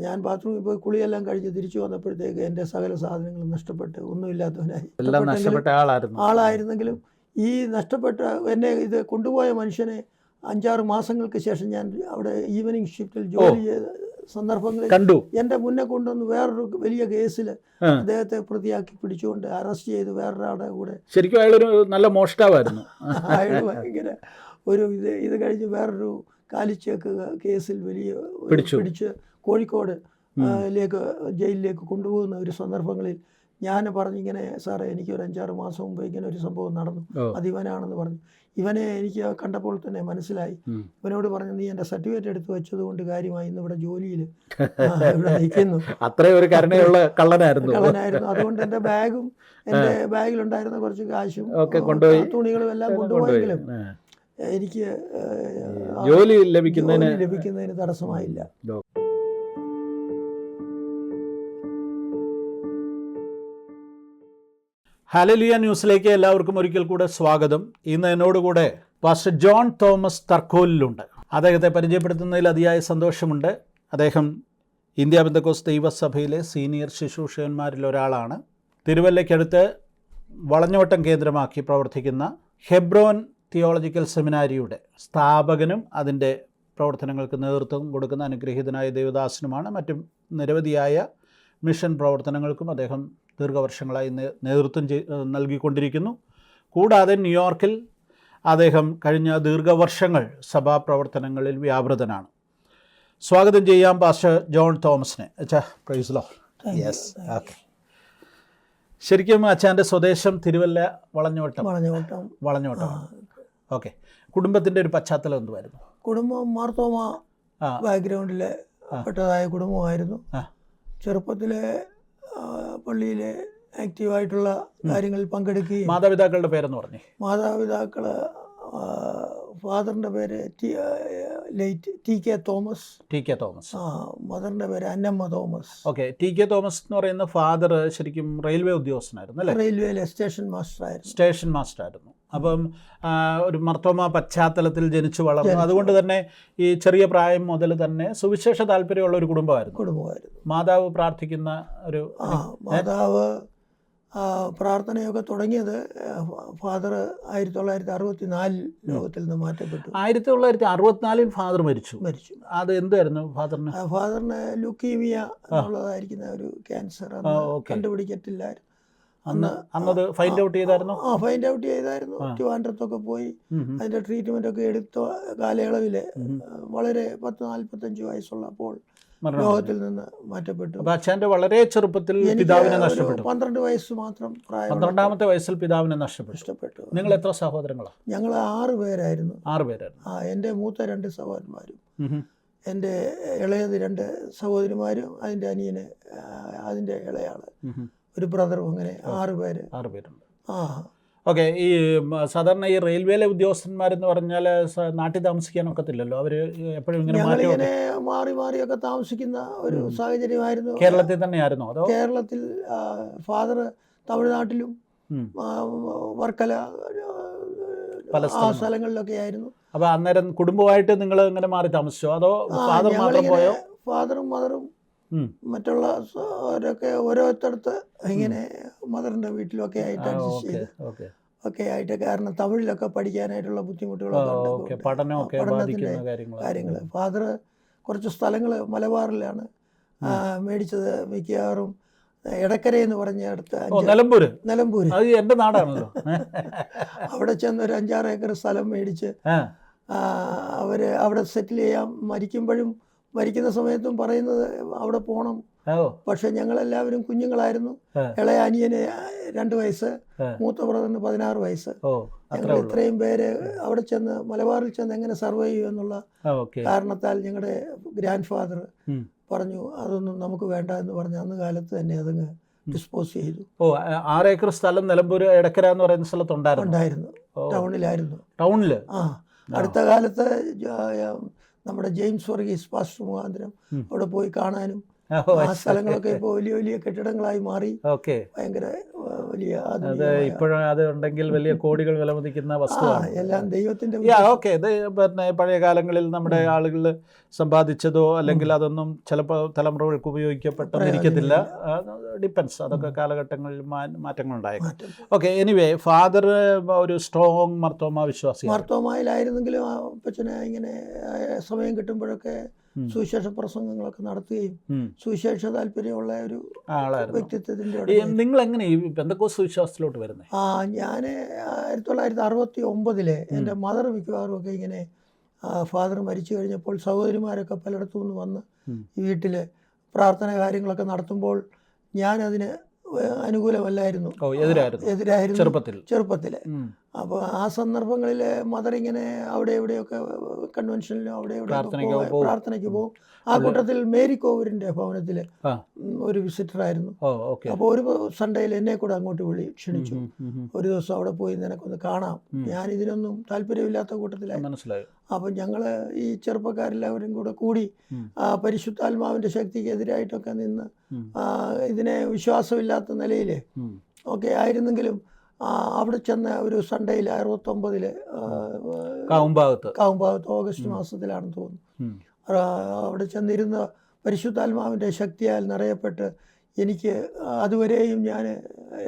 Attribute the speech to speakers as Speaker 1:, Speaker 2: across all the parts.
Speaker 1: ഞാൻ ബാത്റൂമിൽ പോയി കുളിയെല്ലാം കഴിഞ്ഞ് തിരിച്ചു വന്നപ്പോഴത്തേക്ക് എൻ്റെ സകല സാധനങ്ങളും നഷ്ടപ്പെട്ട് ഒന്നുമില്ലാത്തവനായി. ആളായിരുന്നെങ്കിലും ഈ നഷ്ടപ്പെട്ട എന്നെ ഇത് കൊണ്ടുപോയ മനുഷ്യനെ 5-6 മാസങ്ങൾക്ക് ശേഷം ഞാൻ അവിടെ ഈവനിങ് ഷിഫ്റ്റിൽ ജോലി ചെയ്ത സന്ദർഭങ്ങളിൽ കണ്ടു. എൻ്റെ മുന്നേ കൊണ്ടുവന്ന് വേറൊരു വലിയ കേസിൽ അദ്ദേഹത്തെ പ്രതിയാക്കി പിടിച്ചുകൊണ്ട് അറസ്റ്റ് ചെയ്ത് വേറൊരാളുടെ കൂടെ.
Speaker 2: ശരിക്കും അയാളൊരു നല്ല മോഷ്ടാവായിരുന്നു.
Speaker 1: അയാൾ ഭയങ്കര ഒരു ഇത് കഴിഞ്ഞ് വേറൊരു കാലിച്ചേക്ക് കേസിൽ വലിയ പിടിച്ച് കോഴിക്കോട് ജയിലിലേക്ക് കൊണ്ടുപോകുന്ന ഒരു സന്ദർഭങ്ങളിൽ ഞാൻ പറഞ്ഞിങ്ങനെ, സാറേ എനിക്കൊരു 5-6 മാസം മുമ്പ് ഇങ്ങനെ ഒരു സംഭവം നടന്നു, അതിവനാണെന്ന് പറഞ്ഞു. ഇവനെ എനിക്ക് കണ്ടപ്പോൾ തന്നെ മനസ്സിലായി. ഇവനോട് പറഞ്ഞു, നീ എൻ്റെ സർട്ടിഫിക്കറ്റ് എടുത്ത് വെച്ചതുകൊണ്ട് കാര്യമായി ഇന്ന് ഇവിടെ ജോലിയിൽ ഇവിടെ നിൽക്കുന്നു.
Speaker 2: അത്രയും ഒരു കരുണയുള്ള കള്ളനായിരുന്നു.
Speaker 1: അതുകൊണ്ട് എൻ്റെ ബാഗും എൻ്റെ ബാഗിലുണ്ടായിരുന്ന കുറച്ച് കാശും തുണികളും എല്ലാം കൊണ്ടുപോയെങ്കിലും എനിക്ക്
Speaker 2: ജോലി
Speaker 1: ലഭിക്കുന്നതിന് തടസ്സമായില്ല.
Speaker 2: ഹല്ലേലൂയ ന്യൂസിലേക്ക് എല്ലാവർക്കും ഒരിക്കൽ കൂടെ സ്വാഗതം. ഇന്ന് എന്നോടുകൂടെ പാസ്റ്റർ ജോൺ തോമസ് തർക്കോലിലുണ്ട്. അദ്ദേഹത്തെ പരിചയപ്പെടുത്തുന്നതിൽ അതിയായ സന്തോഷമുണ്ട്. അദ്ദേഹം ഇന്ത്യ പെന്തക്കോസ്ത് ദൈവസഭയിലെ സീനിയർ ശുശ്രൂഷകന്മാരിൽ ഒരാളാണ്. തിരുവല്ലയ്ക്കടുത്ത് വളഞ്ഞോട്ടം കേന്ദ്രമാക്കി പ്രവർത്തിക്കുന്ന ഹെബ്രോൻ തിയോളജിക്കൽ സെമിനാരിയുടെ സ്ഥാപകനും അതിൻ്റെ പ്രവർത്തനങ്ങൾക്ക് നേതൃത്വം കൊടുക്കുന്ന അനുഗ്രഹീതനായ ദേവദാസനുമാണ്. മറ്റും നിരവധിയായ മിഷൻ പ്രവർത്തനങ്ങൾക്കും അദ്ദേഹം ദീർഘവർഷങ്ങളായി നേതൃത്വം നൽകിക്കൊണ്ടിരിക്കുന്നു. കൂടാതെ ന്യൂയോർക്കിൽ അദ്ദേഹം കഴിഞ്ഞ ദീർഘവർഷങ്ങൾ സഭാപ്രവർത്തനങ്ങളിൽ വ്യാപൃതനാണ്. സ്വാഗതം ചെയ്യാം പാസ്റ്റർ ജോൺ തോമസിനെ. Praise Lord. Yes, okay. ശരിക്കും അച്ഛൻ്റെ സ്വദേശം തിരുവല്ല വളഞ്ഞോട്ടം. ഓക്കെ. കുടുംബത്തിൻ്റെ ഒരു പശ്ചാത്തലം എന്തുമായിരുന്നു?
Speaker 1: കുടുംബം മാർത്തോമ ബാക്ക്ഗ്രൗണ്ടിലെ പെട്ടതായ കുടുംബമായിരുന്നു. ചെറുപ്പത്തിലെ പള്ളിയിലെ ആക്റ്റീവായിട്ടുള്ള കാര്യങ്ങളിൽ പങ്കെടുക്കുകയും.
Speaker 2: മാതാപിതാക്കളുടെ പേരെന്ന് പറഞ്ഞു?
Speaker 1: മാതാപിതാക്കൾ, ഫാദറിൻ്റെ പേര് ടി കെ തോമസ്. മദറിൻ്റെ പേര് Annamma Thomas.
Speaker 2: Okay. T K Thomas എന്ന് പറയുന്ന ഫാദർ ശരിക്കും റെയിൽവേ ഉദ്യോഗസ്ഥനായിരുന്നു അല്ലേ?
Speaker 1: റെയിൽവേയിലെ സ്റ്റേഷൻ മാസ്റ്റർ ആയിരുന്നു.
Speaker 2: അപ്പം ഒരു മർത്തോമ പശ്ചാത്തലത്തിൽ ജനിച്ചു വളർന്നു. അതുകൊണ്ട് തന്നെ ഈ ചെറിയ പ്രായം മുതൽ തന്നെ സുവിശേഷ താല്പര്യമുള്ള ഒരു കുടുംബമായിരുന്നു. മാതാവ് പ്രാർത്ഥിക്കുന്ന ഒരു
Speaker 1: മാതാവ് പ്രാർത്ഥനയൊക്കെ തുടങ്ങിയത് ഫാദർ 1964 ലോകത്തിൽ നിന്ന് മാറ്റപ്പെട്ടു.
Speaker 2: 1964 ഫാദർ മരിച്ചു. അത് എന്തായിരുന്നു ഫാദറിന്?
Speaker 1: ലുക്കീമിയ എന്നുള്ളതായിരിക്കുന്ന ഒരു ക്യാൻസർ കണ്ടുപിടിക്കത്തില്ലായിരുന്നു.
Speaker 2: അന്നത് ഫൈൻഡ് ഔട്ട് ചെയ്തായിരുന്നു.
Speaker 1: ട്രിവാൻഡ്രത്തൊക്കെ പോയി അതിന്റെ ട്രീറ്റ്മെന്റ് ഒക്കെ എടുത്ത കാലയളവിൽ വളരെ 40-45 വയസ്സുള്ളപ്പോൾ ലോകത്തിൽ നിന്ന് മാറ്റപ്പെട്ടു.
Speaker 2: അച്ഛൻ്റെ വളരെ ചെറുപ്പത്തിൽ പിതാവിനെ നഷ്ടപ്പെട്ടു.
Speaker 1: 12 വയസ്സ് മാത്രം പ്രായം.
Speaker 2: 12ാമത്തെ വയസ്സിൽ പിതാവിനെ നഷ്ടപ്പെട്ടു. നിങ്ങൾ എത്ര സഹോദരങ്ങളാണ്?
Speaker 1: ഞങ്ങൾ 6 പേരായിരുന്നു. എൻ്റെ മൂത്ത 2 സഹോദരന്മാരും എൻ്റെ ഇളയത് 2 സഹോദരിമാരും അതിൻ്റെ അനിയന് അതിൻ്റെ ഇളയാള് ഒരു ബ്രദറും, അങ്ങനെ 6 പേരുണ്ട്.
Speaker 2: ഓക്കെ. ഈ സാധാരണ ഈ റെയിൽവേയിലെ ഉദ്യോഗസ്ഥന്മാരെന്ന് പറഞ്ഞാൽ നാട്ടിൽ താമസിക്കാനൊക്കത്തില്ലല്ലോ. അവർ എപ്പോഴും
Speaker 1: ഇങ്ങനെ മാറിയൊക്കെ താമസിക്കുന്ന ഒരു സാഹചര്യമായിരുന്നു.
Speaker 2: കേരളത്തിൽ തന്നെയായിരുന്നു അതോ?
Speaker 1: കേരളത്തിൽ ഫാദർ തമിഴ്നാട്ടിലും വർക്കല ആ സ്ഥലങ്ങളിലൊക്കെ ആയിരുന്നു.
Speaker 2: അപ്പോൾ അന്നേരം കുടുംബമായിട്ട് നിങ്ങൾ ഇങ്ങനെ മാറി താമസിച്ചോ അതോ ഫാദർ മാത്രം പോയോ?
Speaker 1: ഫാദറും മദറും മറ്റുള്ള അവരൊക്കെ ഓരോരുത്തടുത്ത് ഇങ്ങനെ മദറിൻ്റെ വീട്ടിലൊക്കെ ആയിട്ട് അഡ്ജസ്റ്റ് ചെയ്ത് ഒക്കെ ആയിട്ട്. കാരണം തമിഴിലൊക്കെ പഠിക്കാനായിട്ടുള്ള ബുദ്ധിമുട്ടുകളൊക്കെ, പഠനത്തിൻ്റെ കാര്യങ്ങൾ. ഫാദർ കുറച്ച് സ്ഥലങ്ങൾ മലബാറിലാണ് മേടിച്ചത്. മിക്കവാറും എടക്കര എന്ന് പറഞ്ഞ അടുത്ത് നിലമ്പൂര്
Speaker 2: എൻ്റെ നാടാണല്ലോ.
Speaker 1: അവിടെ ചെന്ന് ഒരു 5-6 ഏക്കർ സ്ഥലം മേടിച്ച് അവർ അവിടെ സെറ്റിൽ ചെയ്യാൻ മരിക്കുന്ന സമയത്തും പറയുന്നത് അവിടെ പോകണം. പക്ഷെ ഞങ്ങളെല്ലാവരും കുഞ്ഞുങ്ങളായിരുന്നു. ഇളയ അനിയന് 2 വയസ്സ്, മൂത്ത ബ്രദറിന് 16 വയസ്സ്. ഞങ്ങൾ ഇത്രയും പേര് അവിടെ ചെന്ന് മലബാറിൽ ചെന്ന് എങ്ങനെ സർവൈവ് ചെയ്യുമെന്നുള്ള കാരണത്താൽ ഞങ്ങളുടെ ഗ്രാൻഡ് ഫാദർ പറഞ്ഞു അതൊന്നും നമുക്ക് വേണ്ട എന്ന് പറഞ്ഞ് അന്ന് കാലത്ത് തന്നെ അതങ്ങ് ഡിസ്പോസ് ചെയ്തു.
Speaker 2: 6 ഏക്കർ സ്ഥലം നിലമ്പൂർ എടക്കര എന്ന് പറയുന്ന സ്ഥലത്തുണ്ടായിരുന്നു. ടൗണില്.
Speaker 1: അടുത്ത കാലത്ത് നമ്മുടെ ജെയിംസ് വർഗീസ് പാസ്റ്റർ മുഖാന്തരം അവിടെ പോയി കാണാനും ആ സ്ഥലങ്ങളൊക്കെ ഇപ്പോൾ വലിയ കെട്ടിടങ്ങളായി മാറി ഭയങ്കര വലിയ
Speaker 2: അത് ഇപ്പോഴും അത് ഉണ്ടെങ്കിൽ വലിയ കോടികൾ വിലമതിക്കുന്ന വസ്തുവാണ്.
Speaker 1: എല്ലാം ദൈവത്തിന്റെ
Speaker 2: ഓക്കെ. ഇത് പിന്നെ പഴയ കാലങ്ങളിൽ നമ്മുടെ ആളുകൾ സമ്പാദിച്ചതോ അല്ലെങ്കിൽ അതൊന്നും ചിലപ്പോൾ തലമുറകൾക്ക് ഉപയോഗിക്കപ്പെട്ടെന്നിരിക്കത്തില്ല. ഡിപ്പെൻസ്, അതൊക്കെ കാലഘട്ടങ്ങളിൽ മാറ്റങ്ങളുണ്ടായേക്കും. ഓക്കെ. എനിവേ, ഫാദർ ഒരു സ്ട്രോങ് മർത്തോമ വിശ്വാസി.
Speaker 1: മർത്തോമയിലായിരുന്നെങ്കിലും അപ്പച്ചനെ ഇങ്ങനെ സമയം കിട്ടുമ്പോഴൊക്കെ സുവിശേഷ പ്രസംഗങ്ങളൊക്കെ നടത്തുകയും സുവിശേഷ താല്പര്യമുള്ള ഒരു വ്യക്തിത്വത്തിന്റെ.
Speaker 2: നിങ്ങൾ എങ്ങനെ ഈ പെന്തക്കോസ്ത് വിശ്വാസത്തിലോട്ട് വരുന്നത്?
Speaker 1: ഞാൻ 1969 എൻ്റെ മദർ മിക്കവാറും ഒക്കെ ഇങ്ങനെ ഫാദർ മരിച്ചു കഴിഞ്ഞപ്പോൾ സഹോദരിമാരൊക്കെ പലയിടത്തു നിന്ന് വന്ന് വീട്ടിൽ പ്രാർത്ഥന കാര്യങ്ങളൊക്കെ നടത്തുമ്പോൾ ഞാനതിന് അനുകൂലമല്ലായിരുന്നു, എതിരായിരുന്നു ചെറുപ്പത്തിൽ. അപ്പോൾ ആ സന്ദർഭങ്ങളിൽ മദർ ഇങ്ങനെ അവിടെ എവിടെയൊക്കെ കൺവെൻഷനിലും അവിടെ എവിടെ പ്രാർത്ഥനയ്ക്ക് പോകും. ആ കൂട്ടത്തിൽ മേരി കോവൂരിൻ്റെ ഭവനത്തിൽ ഒരു വിസിറ്ററായിരുന്നു. അപ്പോൾ ഒരു സൺഡേയിൽ എന്നെ കൂടെ അങ്ങോട്ട് ക്ഷണിച്ചു. ഒരു ദിവസം അവിടെ പോയി നിനക്കൊന്ന് കാണാം. ഞാൻ ഇതിനൊന്നും താല്പര്യമില്ലാത്ത കൂട്ടത്തിലായി.
Speaker 2: മനസ്സിലായി.
Speaker 1: അപ്പം ഞങ്ങൾ ഈ ചെറുപ്പക്കാരെല്ലാവരും കൂടി പരിശുദ്ധാത്മാവിൻ്റെ ശക്തിക്ക് എതിരായിട്ടൊക്കെ നിന്ന് ഇതിനെ വിശ്വാസമില്ലാത്ത നിലയിൽ ഒക്കെ ആയിരുന്നെങ്കിലും അവിടെ ചെന്ന ഒരു സൺഡേയിൽ 69 കാവുംഭാഗത്ത് ഓഗസ്റ്റ് മാസത്തിലാണെന്ന് തോന്നുന്നു. അവിടെ ചെന്നിരുന്ന പരിശുദ്ധാത്മാവിൻ്റെ ശക്തിയാൽ നിറയപ്പെട്ട് എനിക്ക് അതുവരെയും ഞാൻ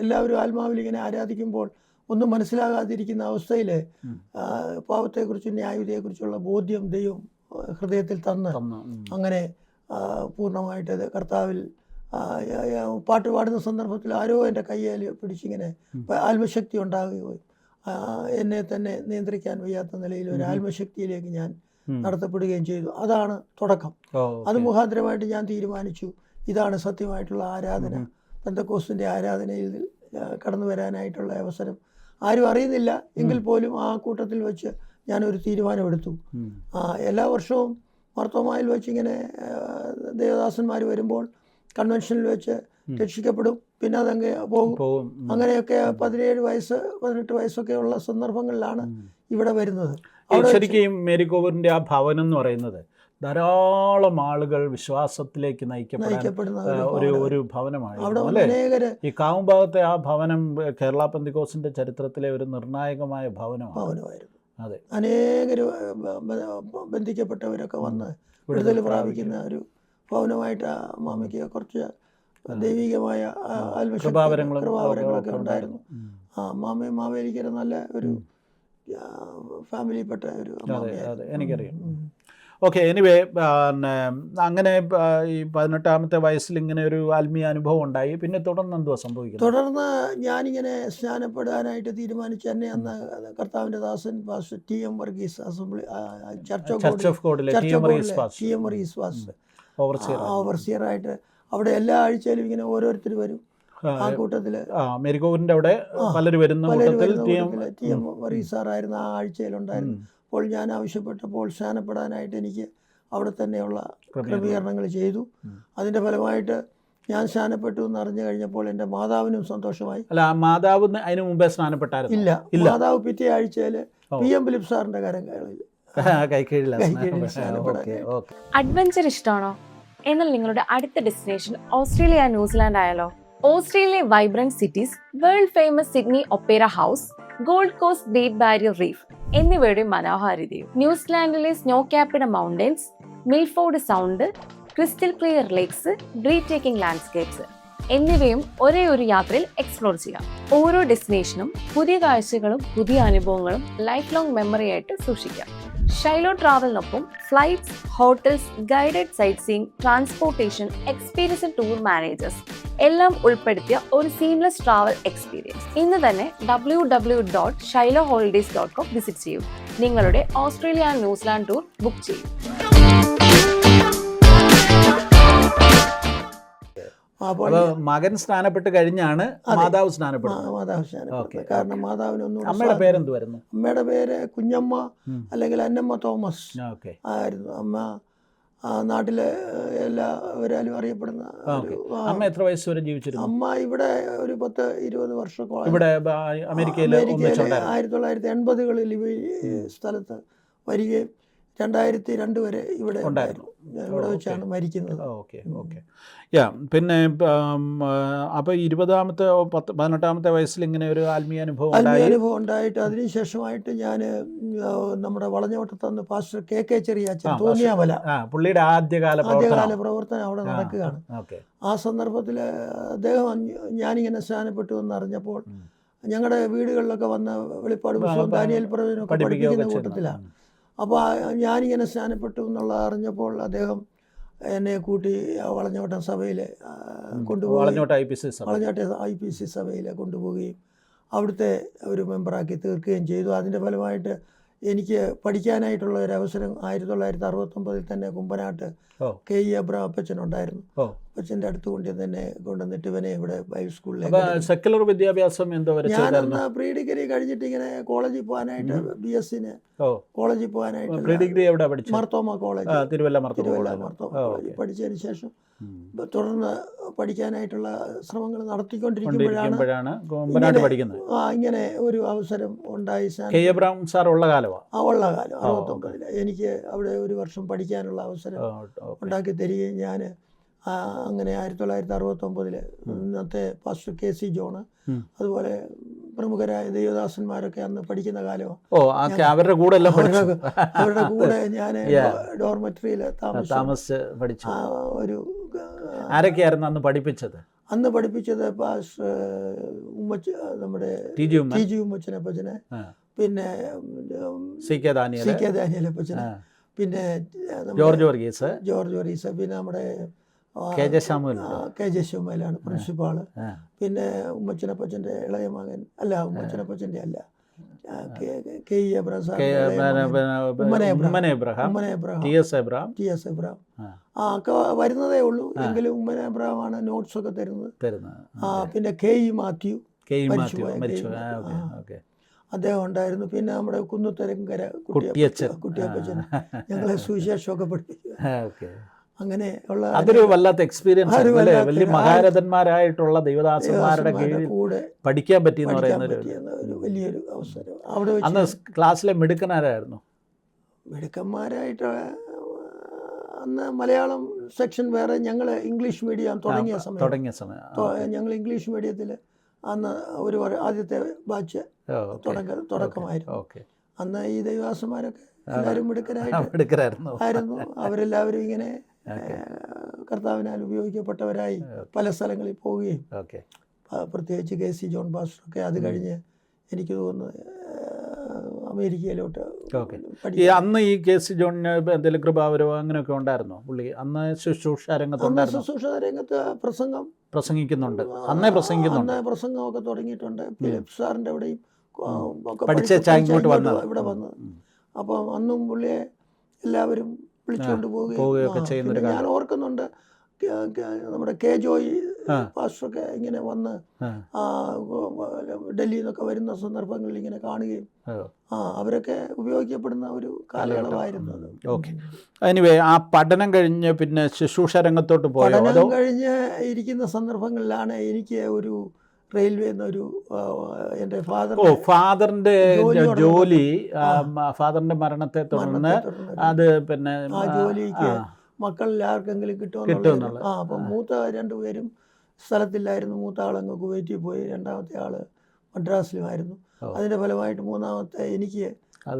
Speaker 1: എല്ലാവരും ആത്മാവിൽ ഇങ്ങനെ ആരാധിക്കുമ്പോൾ ഒന്നും മനസ്സിലാകാതിരിക്കുന്ന അവസ്ഥയിൽ പാപത്തെക്കുറിച്ചും ന്യായവിധിയെക്കുറിച്ചുള്ള ബോധ്യം ദൈവം ഹൃദയത്തിൽ തന്ന് അങ്ങനെ പൂർണ്ണമായിട്ട് കർത്താവിൽ പാട്ട് പാടുന്ന സന്ദർഭത്തിൽ ആരോ എൻ്റെ കയ്യിൽ പിടിച്ചിങ്ങനെ ആത്മശക്തി ഉണ്ടാകുകയും എന്നെ തന്നെ നിയന്ത്രിക്കാൻ വയ്യാത്ത നിലയിൽ ഒരു ആത്മശക്തിയിലേക്ക് ഞാൻ നടത്തപ്പെടുകയും ചെയ്തു. അതാണ് തുടക്കം. അത് മുഖാന്തരമായിട്ട് ഞാൻ തീരുമാനിച്ചു ഇതാണ് സത്യമായിട്ടുള്ള ആരാധന, പെന്തക്കോസ്തിൻ്റെ ആരാധനയിൽ കടന്നു വരാനായിട്ടുള്ള അവസരം. ആരും അറിയുന്നില്ല എങ്കിൽ പോലും ആ കൂട്ടത്തിൽ വെച്ച് ഞാനൊരു തീരുമാനമെടുത്തു. എല്ലാ വർഷവും മർത്തോമായിൽ വെച്ച് ഇങ്ങനെ ദേവദാസന്മാർ വരുമ്പോൾ കൺവെൻഷനിൽ വെച്ച് രക്ഷിക്കപ്പെടും, പിന്നെ അതങ്ങ് പോകും. അങ്ങനെയൊക്കെ 17 വയസ്സ് 18 വയസ്സൊക്കെ ഉള്ള സന്ദർഭങ്ങളിലാണ് ഇവിടെ വരുന്നത്.
Speaker 2: ശരിക്കും മേരി കോവൂരിൻ്റെ ആ ഭവനം എന്ന് പറയുന്നത് ധാരാളം ആളുകൾ വിശ്വാസത്തിലേക്ക് നയിക്കപ്പെടുന്ന ഒരു ഭവനമാണ്. ഈ കാവുംഭാഗത്തെ ആ ഭവനം കേരള പെന്തക്കോസ്തിന്റെ ചരിത്രത്തിലെ ഒരു നിർണായകമായ ഭവനമായിരുന്നു. അതെ,
Speaker 1: അനേകർ ബന്ധിക്കപ്പെട്ടവരൊക്കെ വന്ന് വിടുതൽ പ്രാപിക്കുന്ന ഒരു ഭവനമായിട്ട് മാമയ്ക്ക് കുറച്ച് ദൈവികമായ കൃപാവരങ്ങളൊക്കെ ഉണ്ടായിരുന്നു. മാവേലിക്കര നല്ല ഒരു ഫാമിലിപ്പെട്ട ഒരു
Speaker 2: എനിക്കറിയാം. ഓക്കെ. എനിവേ, അങ്ങനെ ഈ 18ാമത്തെ വയസ്സിൽ ഇങ്ങനെ ഒരു ആത്മീയ അനുഭവം ഉണ്ടായി. പിന്നെ തുടർന്ന് എന്തുവാ സംഭവിക്കുന്നത്?
Speaker 1: തുടർന്ന് ഞാനിങ്ങനെ സ്നാനപ്പെടാനായിട്ട് തീരുമാനിച്ചു. എന്നെ അന്ന് കർത്താവിൻ്റെ ദാസൻ pastor TM Varghese assembly church of ഗോഡിലെ TM വർഗീസ് പാസ്റ്റർ ഓവർസിയറായിട്ട് അവിടെ എല്ലാ ആഴ്ചയിലും ഇങ്ങനെ ഓരോരുത്തർ വരും. ആ കൂട്ടത്തിൽ
Speaker 2: മേരി കോവൂരിൻ്റെ അവിടെ പലരും
Speaker 1: TM വർഗീസ് സാറായിരുന്നു ആ ആഴ്ചയിലുണ്ടായിരുന്നു. അപ്പോൾ ഞാൻ ആവശ്യപ്പെട്ടപ്പോൾ സ്നാനപ്പെടാനായിട്ട് എനിക്ക് അവിടെ തന്നെയുള്ള ക്രമീകരണങ്ങൾ ചെയ്തു. അതിൻ്റെ ഫലമായിട്ട് ഞാൻ സ്നാനപ്പെട്ടു എന്ന് അറിഞ്ഞു കഴിഞ്ഞപ്പോൾ എൻ്റെ മാതാവിനും സന്തോഷമായി.
Speaker 2: അല്ല, മാതാവ് അതിന് മുമ്പേ സ്നാനപ്പെട്ടായിരുന്നു?
Speaker 1: ഇല്ല, മാതാവ് പിറ്റേ ആഴ്ചയിൽ PM ഫിലിപ്പ് സാറിൻ്റെ
Speaker 3: അഡ്വഞ്ചർ ഇഷ്ടമാണോ? എന്നാൽ നിങ്ങളുടെ അടുത്ത ഡെസ്റ്റിനേഷൻ ഓസ്ട്രേലിയ ന്യൂസിലാൻഡ് ആയാലോ? ഓസ്ട്രേലിയയിലെ vibrant cities, world famous Sydney opera house, Gold Coast Great Barrier Reef എന്നിവയുടെ മനോഹാരിതയും ന്യൂസിലാൻഡിലെ snow capped mountains, Milford Sound, crystal clear lakes, breathtaking landscapes എന്നിവയും ഒരേ ഒരു യാത്രയിൽ എക്സ്പ്ലോർ ചെയ്യാം. ഓരോ ഡെസ്റ്റിനേഷനും പുതിയ കാഴ്ചകളും പുതിയ അനുഭവങ്ങളും ലൈഫ് ലോങ് മെമ്മറി ആയിട്ട് സൂക്ഷിക്കാം. ഷൈലോ ട്രാവലിനൊപ്പം flights, hotels, guided sightseeing, transportation, experience tour managers എല്ലാം ഉൾപ്പെടുത്തിയ ഒരു സീംലെസ് ട്രാവൽ എക്സ്പീരിയൻസ്. ഇന്ന് തന്നെ www.shiloholidays.com വിസിറ്റ് ചെയ്യൂ. നിങ്ങളുടെ ഓസ്ട്രേലിയ ന്യൂസിലാൻഡ് ടൂർ ബുക്ക് ചെയ്യൂ.
Speaker 2: മകൻ സ്നാനപ്പെട്ട് കഴിഞ്ഞാണ് മാതാവ് സ്നാനപ്പെടുന്നത്.
Speaker 1: കാരണം മാതാവിനൊന്നും.
Speaker 2: അമ്മയുടെ പേരെന്തുവായിരുന്നു?
Speaker 1: അമ്മയുടെ പേര് കുഞ്ഞമ്മ അല്ലെങ്കിൽ അന്നമ്മ തോമസ് ആയിരുന്നു. അമ്മ നാട്ടിലെ എല്ലാവരും അറിയപ്പെടുന്ന.
Speaker 2: അമ്മ എത്ര വയസ്സ് വരെ ജീവിച്ചിരുന്നു?
Speaker 1: അമ്മ ഇവിടെ ഒരു 10-20 വർഷമൊക്കെ
Speaker 2: ഇവിടെ അമേരിക്കയിൽ
Speaker 1: 1980കളിൽ ഈ സ്ഥലത്ത് വരികയും 2002 വരെ ഇവിടെ ഉണ്ടായിരുന്നു. ഇവിടെ വെച്ചാണ് മരിക്കുന്നത്.
Speaker 2: Okay okay. പിന്നെ അപ്പോൾ 18ാമത്തെ വയസ്സിൽ ഇങ്ങനെ ഒരു ആത്മീയ അനുഭവം
Speaker 1: ഉണ്ടായിട്ട് അതിനുശേഷമായിട്ട് ഞാൻ നമ്മുടെ വളഞ്ഞവട്ടത്ത് പാസ്റ്റർ കെ ചെറിയാച്ചൻ തോന്നിയാമല,
Speaker 2: പുള്ളിയുടെ ആദ്യകാല
Speaker 1: പ്രവർത്തനം അവിടെ നടക്കുകയാണ്. ആ സന്ദർഭത്തിൽ അദ്ദേഹം ഞാനിങ്ങനെ സ്നാനപ്പെട്ടു എന്നറിഞ്ഞപ്പോൾ ഞങ്ങളുടെ വീടുകളിലൊക്കെ വന്ന വെളിപ്പാട് പുസ്തകം ദാനിയേൽ പ്രവചനമൊക്കെ പഠിപ്പിക്കുന്ന കൂട്ടത്തിലാണ്. അപ്പോൾ ഞാനിങ്ങനെ സ്നാനപ്പെട്ടു എന്നുള്ളത് അറിഞ്ഞപ്പോൾ അദ്ദേഹം എന്നെ കൂട്ടി വളഞ്ഞോട്ടം സഭയിൽ കൊണ്ടുപോയി, വളഞ്ഞോട്ട IPC സഭയിൽ കൊണ്ടുപോവുകയും അവിടുത്തെ ഒരു മെമ്പറാക്കി തീർക്കുകയും ചെയ്തു. അതിൻ്റെ ഫലമായിട്ട് എനിക്ക് പഠിക്കാനായിട്ടുള്ള ഒരു അവസരം 1969 തന്നെ കുമ്പനാട്ട് KE അബ്രഹാം അപ്പച്ചൻ ഉണ്ടായിരുന്നു. അപ്പച്ചൻ്റെ അടുത്ത് കൊണ്ടുവന്നിട്ട് ഇവനെ ഇവിടെ ബൈബിൾ സ്കൂളിലേക്ക്.
Speaker 2: സെക്കുലർ വിദ്യാഭ്യാസം
Speaker 1: ഞാൻ പ്രീ ഡിഗ്രി കഴിഞ്ഞിട്ട് ഇങ്ങനെ കോളേജിൽ പോകാനായിട്ട് BSc കോളേജിൽ പോകാനായിട്ട് മർത്തോമ കോളേജ്, തിരുവല്ല മർത്തോമ കോളേജിൽ പഠിച്ചതിന് ശേഷം തുടർന്ന് പഠിക്കാനായിട്ടുള്ള ശ്രമങ്ങൾ നടത്തിക്കൊണ്ടിരിക്കുമ്പോഴാണ് ഇങ്ങനെ ഒരു അവസരം ഉണ്ടായി.
Speaker 2: ഉള്ള കാലം
Speaker 1: 69 എനിക്ക് അവിടെ ഒരു വർഷം പഠിക്കാനുള്ള അവസരം ഉണ്ടാക്കി തരികയും ഞാൻ അങ്ങനെ 1969 ഇന്നത്തെ പാസ്റ്റർ KC ജോൺ, അതുപോലെ പ്രമുഖരായ ദൈവദാസന്മാരൊക്കെ അന്ന് പഠിക്കുന്ന കാലമാണ്.
Speaker 2: അവരുടെ
Speaker 1: കൂടെ ഞാൻ ഡോർമെറ്ററിയിൽ താമസിച്ച്
Speaker 2: പഠിച്ചു.
Speaker 1: ഒരു
Speaker 2: ആരൊക്കെയായിരുന്നു അന്ന് പഠിപ്പിച്ചത്?
Speaker 1: അന്ന് പഠിപ്പിച്ചത് പാസ്റ്റർ നമ്മുടെ TG ഉമ്മച്ചനപ്പച്ചനെ, പിന്നെ
Speaker 2: CK
Speaker 1: ദാനിയേൽ അപ്പച്ചനെ, പിന്നെ
Speaker 2: ജോർജ് വർഗീസ്,
Speaker 1: പിന്നെ നമ്മുടെ
Speaker 2: KJ
Speaker 1: ശമുവേലാണ് പ്രിൻസിപ്പാള്, പിന്നെ ഉമ്മച്ചനപ്പച്ചൻ്റെ ഇളയ മകൻ, അല്ല ഉമ്മച്ചനപ്പച്ചൻ്റെ അല്ല, KE എബ്രഹാം ഒക്കെ വരുന്നതേ ഉള്ളൂ. എങ്കിലും ഉമ്മൻ എബ്രഹാമാണ് നോട്ട്സ് ഒക്കെ തരുന്നത്. പിന്നെ KE മാത്യു അദ്ദേഹം ഉണ്ടായിരുന്നു. പിന്നെ നമ്മുടെ കുന്നുത്തരങ്കര കുട്ടിയപ്പച്ചൻ ഞങ്ങളെ സുവിശേഷമൊക്കെ പഠിപ്പിച്ചു. അങ്ങനെ ഉള്ള
Speaker 2: അതൊരു വല്ലാത്ത എക്സ്പീരിയൻസ്, വലിയ മഹാരഥന്മാരായിട്ടുള്ള ദൈവദാസന്മാരുടെ കീഴിൽ കൂടെ പഠിക്കാൻ പറ്റിയെന്ന് പറയുന്ന
Speaker 1: ഒരു വലിയൊരു അവസരം. അവിടെ
Speaker 2: അന്ന് ക്ലാസ്സിലെ മിടുക്കന്മാരായിരുന്നു.
Speaker 1: മിടുക്കന്മാരായിട്ട് അന്ന് മലയാളം സെക്ഷൻ വേറെ, ഞങ്ങൾ ഇംഗ്ലീഷ് മീഡിയം തുടങ്ങിയ സമയം ഞങ്ങൾ ഇംഗ്ലീഷ് മീഡിയത്തിൽ അന്ന് ഒരു ആദ്യത്തെ ബാച്ച് തുടക്കമായിരുന്നു. അന്ന് ഈ ദൈവദാസന്മാരൊക്കെ എല്ലാവരും മിടുക്കരായിരുന്നു. അവരെല്ലാവരും ഇങ്ങനെ കർത്താവിനാൽ ഉപയോഗിക്കപ്പെട്ടവരായി പല സ്ഥലങ്ങളിൽ പോവുകയും, പ്രത്യേകിച്ച് KC ജോൺ പാസ്റ്ററൊക്കെ അത് കഴിഞ്ഞ് എനിക്ക് തോന്നുന്നു അമേരിക്കയിലോട്ട്.
Speaker 2: അന്ന് ഈ KC ജോണിന് എന്തെങ്കിലും കൃപാവരോ അങ്ങനെയൊക്കെ ഉണ്ടായിരുന്നോ പുള്ളി? അന്ന് ശുശ്രൂഷ
Speaker 1: രംഗത്ത്
Speaker 2: പ്രസംഗിക്കുന്നുണ്ട്.
Speaker 1: പ്രസംഗമൊക്കെ തുടങ്ങിയിട്ടുണ്ട്. ഫിലിപ്പ് സാറിൻ്റെ അവിടെയും ഇവിടെ വന്ന്. അപ്പം അന്നും പുള്ളിയെ എല്ലാവരും വിളിച്ചുകൊണ്ട് പോവുകയൊക്കെ ചെയ്യുന്ന. ഞാൻ ഓർക്കുന്നുണ്ട് നമ്മുടെ K ജോയ് പാസ്റ്ററൊക്കെ ഇങ്ങനെ വന്ന് ഡൽഹിയിൽ നിന്നൊക്കെ വരുന്ന സന്ദർഭങ്ങളിൽ ഇങ്ങനെ കാണുകയും അവരൊക്കെ ഉപയോഗിക്കപ്പെടുന്ന ഒരു കാലയളവായിരുന്നു.
Speaker 2: എനിവേ, ആ പഠനം കഴിഞ്ഞ് പിന്നെ ശുശ്രൂഷ രംഗത്തോട്ട് പോയോ?
Speaker 1: പഠനം കഴിഞ്ഞ് ഇരിക്കുന്ന സന്ദർഭങ്ങളിലാണ് എനിക്ക് ഒരു റെയിൽവേ എന്നൊരു എൻ്റെ
Speaker 2: ഫാദറിൻ്റെ ജോലി, ഫാദറിൻ്റെ മരണത്തെ തുടർന്ന് അത് പിന്നെ
Speaker 1: ആ ജോലിക്ക് മക്കളിൽ ആർക്കെങ്കിലും കിട്ടുമെന്നുള്ളത്. അപ്പം മൂത്ത രണ്ടുപേരും സ്ഥലത്തില്ലായിരുന്നു. മൂത്ത ആളങ്ങ് കുവൈറ്റിൽ പോയി, രണ്ടാമത്തെ ആള് മദ്രാസിലുമായിരുന്നു. അതിൻ്റെ ഫലമായിട്ട് മൂന്നാമത്തെ എനിക്ക്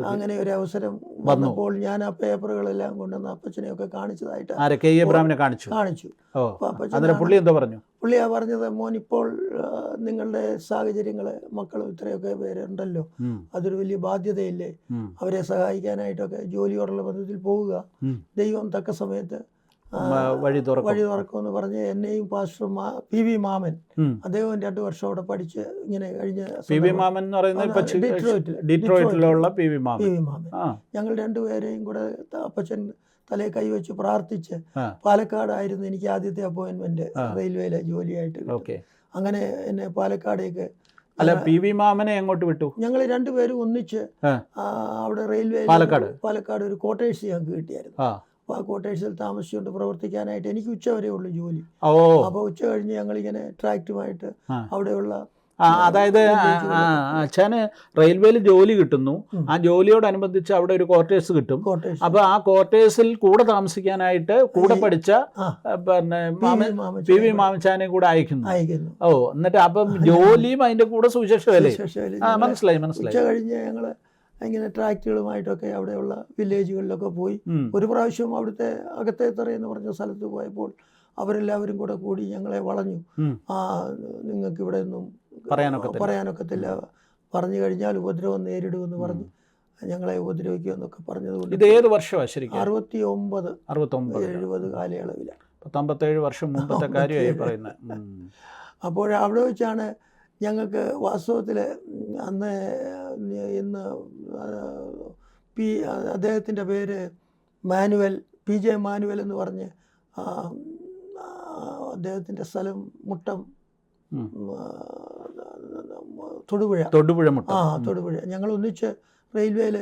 Speaker 1: അങ്ങനെ ഒരു അവസരം വന്നപ്പോൾ ഞാൻ ആ പേപ്പറുകളെല്ലാം കൊണ്ടുവന്ന് അപ്പച്ചനെയൊക്കെ കാണിച്ചു. പുള്ളിയാ പറഞ്ഞത്, മോൻ ഇപ്പോൾ നിങ്ങളുടെ സാഹചര്യങ്ങൾ, മക്കളും ഇത്രയൊക്കെ പേരുണ്ടല്ലോ, അതൊരു വലിയ ബാധ്യതയില്ലേ, അവരെ സഹായിക്കാനായിട്ടൊക്കെ ജോലിയോടുള്ള ബന്ധത്തിൽ പോവുക, ദൈവം തക്ക സമയത്ത് വഴി തുറക്കുമെന്ന് പറഞ്ഞ് എന്നെയും പാസ്റ്റർ PV മാമൻ, അദ്ദേഹം 2 വർഷം അവിടെ പഠിച്ച് ഇങ്ങനെ കഴിഞ്ഞ
Speaker 2: ഡിട്രോയിറ്റിലുള്ള PV മാമൻ,
Speaker 1: ഞങ്ങൾ രണ്ടുപേരെയും കൂടെ അപ്പച്ചൻ തലയെ കൈവച്ച് പ്രാർത്ഥിച്ച്, പാലക്കാടായിരുന്നു എനിക്ക് ആദ്യത്തെ അപ്പോയിന്റ്മെന്റ് റെയിൽവേയിലെ ജോലിയായിട്ട്. അങ്ങനെ എന്നെ പാലക്കാടേക്ക്.
Speaker 2: അല്ല, PV മാമനെ എങ്ങോട്ട് വിട്ടു?
Speaker 1: ഞങ്ങൾ രണ്ടുപേരും ഒന്നിച്ച് അവിടെ റെയിൽവേ പാലക്കാട് ഒരു ക്വാർട്ടേഴ്സ് ഞങ്ങൾക്ക് കിട്ടിയായിരുന്നു. അപ്പോൾ ആ ക്വാർട്ടേഴ്സിൽ താമസിച്ചുകൊണ്ട് പ്രവർത്തിക്കാനായിട്ട് എനിക്ക് ഉച്ച വരെ ഉള്ളു ജോലി. അപ്പോൾ ഉച്ച കഴിഞ്ഞ് ഞങ്ങളിങ്ങനെ ട്രാക്റ്റുമായിട്ട് അവിടെയുള്ള
Speaker 2: അതായത് അച്ഛന് റെയിൽവേയിൽ ജോലി കിട്ടുന്നു, ആ ജോലിയോടനുബന്ധിച്ച് അവിടെ ഒരു ക്വാർട്ടേഴ്സ് കിട്ടും. അപ്പൊ ആ ക്വാർട്ടേഴ്സിൽ കൂടെ താമസിക്കാനായിട്ട് കൂടെ പഠിച്ച പിന്നെ പി വി മാമച്ചാനെ കൂടെ അയക്കുന്നു. ഓ, എന്നിട്ട് അപ്പം ജോലിയും അതിന്റെ കൂടെ സുവിശേഷമല്ലേ? മനസ്സിലായി.
Speaker 1: കഴിഞ്ഞ് ഞങ്ങള് ഇങ്ങനെ ട്രാക്റ്റുകളുമായിട്ടൊക്കെ അവിടെയുള്ള വില്ലേജുകളിലൊക്കെ പോയി. ഒരു പ്രാവശ്യം അവിടുത്തെ അകത്തേത്തറ എന്ന് പറഞ്ഞ സ്ഥലത്ത് പോയപ്പോൾ അവരെല്ലാവരും കൂടെ കൂടി ഞങ്ങളെ വളഞ്ഞു. നിങ്ങൾക്ക് ഇവിടെ ഒന്നും പറയാനൊക്കത്തില്ല, പറഞ്ഞു കഴിഞ്ഞാൽ ഉപദ്രവം നേരിടുമെന്ന് പറഞ്ഞു ഞങ്ങളെ ഉപദ്രവിക്കുമെന്നൊക്കെ പറഞ്ഞതുകൊണ്ട്.
Speaker 2: ഇത് ഏത് വർഷമാണ് ശരിക്കും?
Speaker 1: 69 70 കാലയളവിലാണ്.
Speaker 2: 57 വർഷം മുമ്പത്തെ കാര്യമായി പറയുന്നത്.
Speaker 1: അപ്പോൾ അവിടെ വെച്ചാണ് ഞങ്ങൾക്ക് വാസ്തവത്തിൽ അന്ന് ഇന്ന് അദ്ദേഹത്തിൻ്റെ പേര് മാനുവൽ, PJ മാനുവൽ എന്ന് പറഞ്ഞ് അദ്ദേഹത്തിൻ്റെ സ്ഥലം മുട്ടം, തൊടുപുഴ. തൊടുപുഴ. ഞങ്ങൾ ഒന്നിച്ച് റെയിൽവേയിൽ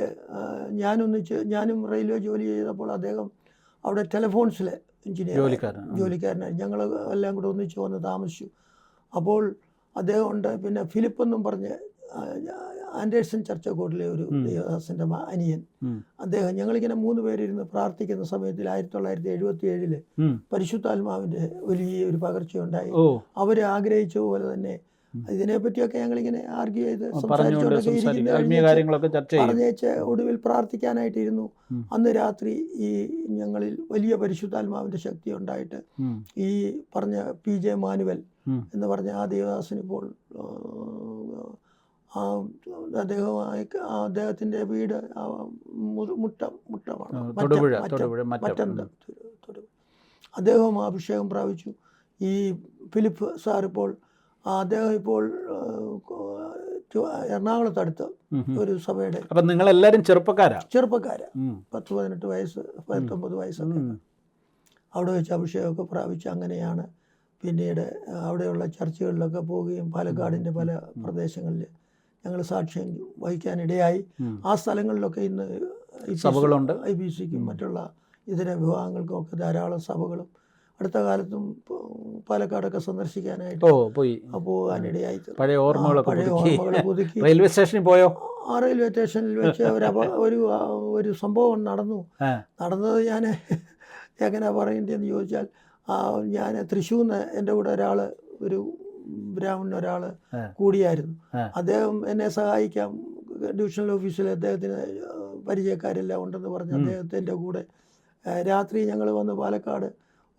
Speaker 1: ഞാനും റെയിൽവേ ജോലി ചെയ്തപ്പോൾ അദ്ദേഹം അവിടെ ടെലിഫോൺസിലെ ജോലിക്കാരനായി. ഞങ്ങൾ എല്ലാം കൂടെ ഒന്നിച്ച് വന്ന് താമസിച്ചു. അപ്പോൾ അദ്ദേഹം ഉണ്ട്. പിന്നെ ഫിലിപ്പ് എന്നും പറഞ്ഞ് ആൻഡേഴ്സൺ ചർച്ചക്കോട്ടിലെ ഒരു ദേവദാസിൻ്റെ അനിയൻ, അദ്ദേഹം. ഞങ്ങളിങ്ങനെ 3 പേരിരുന്ന് പ്രാർത്ഥിക്കുന്ന സമയത്തിൽ 1977 പരിശുദ്ധാത്മാവിൻ്റെ വലിയ ഒരു പകർച്ചയുണ്ടായി. അവർ ആഗ്രഹിച്ച പോലെ തന്നെ ഇതിനെപ്പറ്റിയൊക്കെ ഞങ്ങളിങ്ങനെ ആർഗ്യൂ ചെയ്ത് പറഞ്ഞേച്ച് ഒടുവിൽ പ്രാർത്ഥിക്കാനായിട്ടിരുന്നു. അന്ന് രാത്രി ഈ ഞങ്ങളിൽ വലിയ പരിശുദ്ധാത്മാവിൻ്റെ ശക്തി ഉണ്ടായിട്ട് ഈ പറഞ്ഞ PJ മാനുവൽ എന്ന് പറഞ്ഞ ആ ദേവദാസനിപ്പോൾ അദ്ദേഹത്തിൻ്റെ വീട് മുട്ടമാണ്, അദ്ദേഹം അഭിഷേകം പ്രാപിച്ചു. ഈ ഫിലിപ്പ് സാർ ഇപ്പോൾ അദ്ദേഹം ഇപ്പോൾ എറണാകുളത്തടുത്ത് ഒരു സഭയുടെ.
Speaker 2: അപ്പം നിങ്ങളെല്ലാവരും ചെറുപ്പക്കാരാ
Speaker 1: 18 വയസ്സ് 19 വയസ്സൊക്കെ അവിടെ വെച്ച് അഭിഷേകമൊക്കെ പ്രാപിച്ച് അങ്ങനെയാണ് പിന്നീട് അവിടെയുള്ള ചർച്ചുകളിലൊക്കെ പോവുകയും പാലക്കാടിൻ്റെ പല പ്രദേശങ്ങളിൽ ഞങ്ങൾ സാക്ഷ്യം വഹിക്കാനിടയായി. ആ സ്ഥലങ്ങളിലൊക്കെ ഇന്ന്
Speaker 2: സഭകളുണ്ട്.
Speaker 1: IBCക്കും മറ്റുള്ള ഇതര വിഭാഗങ്ങൾക്കും ഒക്കെ ധാരാളം സഭകളും അടുത്ത കാലത്തും പാലക്കാടൊക്കെ സന്ദർശിക്കാനായിട്ട് പോകാനിടയായി.
Speaker 2: പഴയ ഓർമ്മകൾ പുതുക്കി. റെയിൽവേ സ്റ്റേഷനിൽ പോയോ?
Speaker 1: ആ റെയിൽവേ സ്റ്റേഷനിൽ വെച്ച് ഒരു സംഭവം നടന്നത് ഞാൻ എങ്ങനെ പറയേണ്ടതെന്ന് ചോദിച്ചാൽ, ഞാൻ തൃശ്ശൂർന്ന് എൻ്റെ കൂടെ ഒരു ബ്രാഹ്മണൻ ഒരാൾ കൂടിയായിരുന്നു. അദ്ദേഹം എന്നെ സഹായിക്കാം, ഡിവിഷണൽ ഓഫീസിൽ അദ്ദേഹത്തിന് പരിചയക്കാരെല്ലാം ഉണ്ടെന്ന് പറഞ്ഞ് അദ്ദേഹത്തിൻ്റെ കൂടെ രാത്രി ഞങ്ങൾ വന്ന് പാലക്കാട്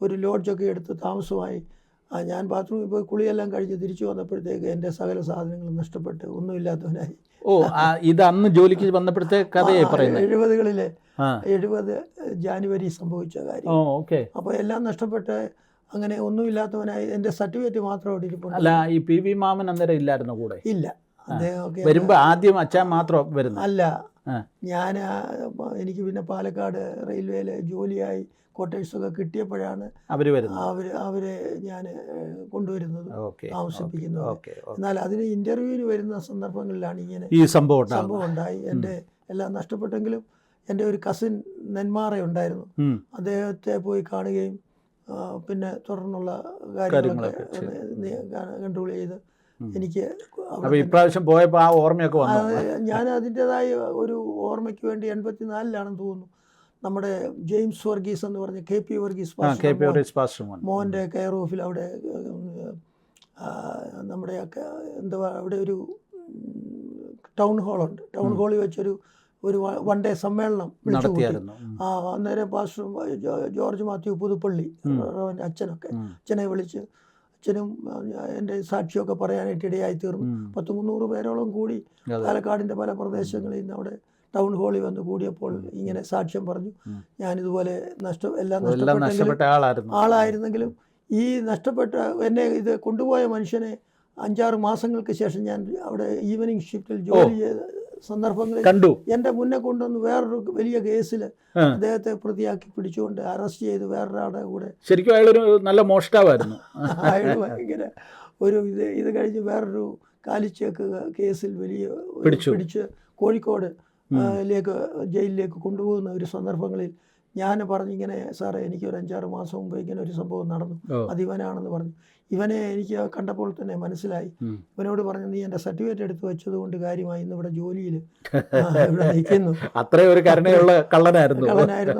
Speaker 1: ഒരു ലോഡ്ജൊക്കെ എടുത്ത് താമസമായി. ഞാൻ ബാത്റൂമിൽ പോയി കുളിയെല്ലാം കഴിഞ്ഞ് തിരിച്ചു വന്നപ്പോഴത്തേക്ക് എൻ്റെ സകല സാധനങ്ങളും നഷ്ടപ്പെട്ട് ഒന്നുമില്ലാത്തവനായി.
Speaker 2: ഇത് അന്ന് ജോലിക്ക് വന്നപ്പോഴത്തെ കഥയായി പറയുന്നത്.
Speaker 1: 70 ജാനുവരി സംഭവിച്ച കാര്യം. അപ്പോൾ എല്ലാം നഷ്ടപ്പെട്ട് അങ്ങനെ ഒന്നുമില്ലാത്തവനായി. എൻ്റെ സർട്ടിഫിക്കറ്റ് മാത്രം അവിടെ ഇരിപ്പുണ്ട്.
Speaker 2: അല്ല, ഈ PV മാമൻ അന്നേരം ഇല്ലായിരുന്നു കൂടെ?
Speaker 1: ഇല്ല, അദ്ദേഹമൊക്കെ
Speaker 2: വരുമ്പോൾ ആദ്യം അച്ഛൻ മാത്രം വരുന്നു.
Speaker 1: അല്ല, എനിക്ക് പിന്നെ പാലക്കാട് റെയിൽവേയിൽ ജോലിയായി ക്വാർട്ടേഴ്സൊക്കെ കിട്ടിയപ്പോഴാണ് അവരെ ഞാൻ കൊണ്ടുവരുന്നത്, താമസിപ്പിക്കുന്നത്. എന്നാൽ അതിന് ഇൻ്റർവ്യൂവിന് വരുന്ന സന്ദർഭങ്ങളിലാണ് ഇങ്ങനെ
Speaker 2: ഈ സംഭവം
Speaker 1: ഉണ്ടായി. എൻ്റെ എല്ലാം നഷ്ടപ്പെട്ടെങ്കിലും എൻ്റെ ഒരു കസിൻ നെന്മാറ ഉണ്ടായിരുന്നു. അദ്ദേഹത്തെ പോയി കാണുകയും പിന്നെ തുടർന്നുള്ള കാര്യങ്ങളൊക്കെ കൺട്രോൾ ചെയ്ത് എനിക്ക്
Speaker 2: ഇപ്രാവശ്യം പോയപ്പോൾ ആ ഓർമ്മയൊക്കെ
Speaker 1: ഞാൻ അതിൻ്റെതായ ഒരു ഓർമ്മയ്ക്ക് വേണ്ടി 84 തോന്നുന്നു നമ്മുടെ ജെയിംസ് വർഗീസ് എന്ന് പറഞ്ഞ KP വർഗീസ് മോഹൻ്റെ കെയർ ഓഫിൽ അവിടെ നമ്മുടെ അവിടെ ഒരു ടൗൺ ഹാളുണ്ട്. ടൗൺ ഹാളിൽ വെച്ചൊരു വൺ ഡേ സമ്മേളനം വിളിച്ചു. അന്നേരം പാസ്റ്റർ ജോർജ് മാത്യു പുതുപ്പള്ളി അച്ഛനെ വിളിച്ച് അച്ഛനും എൻ്റെ സാക്ഷിയൊക്കെ പറയാനായിട്ട് ഇടയായി തീർന്നു. 100-300 പേരോളം കൂടി പാലക്കാടിൻ്റെ പല പ്രദേശങ്ങളിൽ നിന്ന് അവിടെ ടൗൺ ഹാളിൽ വന്ന് കൂടിയപ്പോൾ ഇങ്ങനെ സാക്ഷ്യം പറഞ്ഞു. ഞാനിതുപോലെ എല്ലാം നഷ്ടപ്പെട്ട ആളായിരുന്നെങ്കിലും ഈ നഷ്ടപ്പെട്ട എന്നെ ഇത് കൊണ്ടുപോയ മനുഷ്യനെ 5-6 മാസങ്ങൾക്ക് ശേഷം ഞാൻ അവിടെ ഈവനിങ് ഷിഫ്റ്റിൽ ജോലി ചെയ്ത സന്ദർഭങ്ങളിൽ കണ്ടു. എൻ്റെ മുന്നേ കൊണ്ടുവന്ന് വേറൊരു വലിയ കേസിൽ അദ്ദേഹത്തെ പ്രതിയാക്കി പിടിച്ചുകൊണ്ട് അറസ്റ്റ് ചെയ്ത് വേറൊരാളുടെ കൂടെ.
Speaker 2: ശരിക്കും അയാളൊരു നല്ല മോഷ്ടാവായിരുന്നു.
Speaker 1: അയാൾ ഭയങ്കര ഒരു ഇത് കഴിഞ്ഞ് വേറൊരു കാലിച്ചേക്ക് കേസിൽ വലിയ പിടിച്ച് കോഴിക്കോട് ജയിലിലേക്ക് കൊണ്ടുപോകുന്ന ഒരു സന്ദർഭങ്ങളിൽ ഞാൻ പറഞ്ഞു ഇങ്ങനെ സാറേ എനിക്ക് ഒരു 5-6 മാസം മുമ്പ് ഇങ്ങനെ ഒരു സംഭവം നടന്നു, അത് ഇവനാണെന്ന് പറഞ്ഞു. ഇവനെ എനിക്ക് കണ്ടപ്പോൾ തന്നെ മനസ്സിലായി. ഇവനോട് പറഞ്ഞു നീ എൻ്റെ സർട്ടിഫിക്കറ്റ് എടുത്ത് വെച്ചത് കൊണ്ട് കാര്യമായി ഇന്ന് ഇവിടെ ജോലിയിൽ ഇവിടെ നിൽക്കുന്നു.
Speaker 2: അത്രയും ഒരു കരുണയുള്ള കള്ളനായിരുന്നു.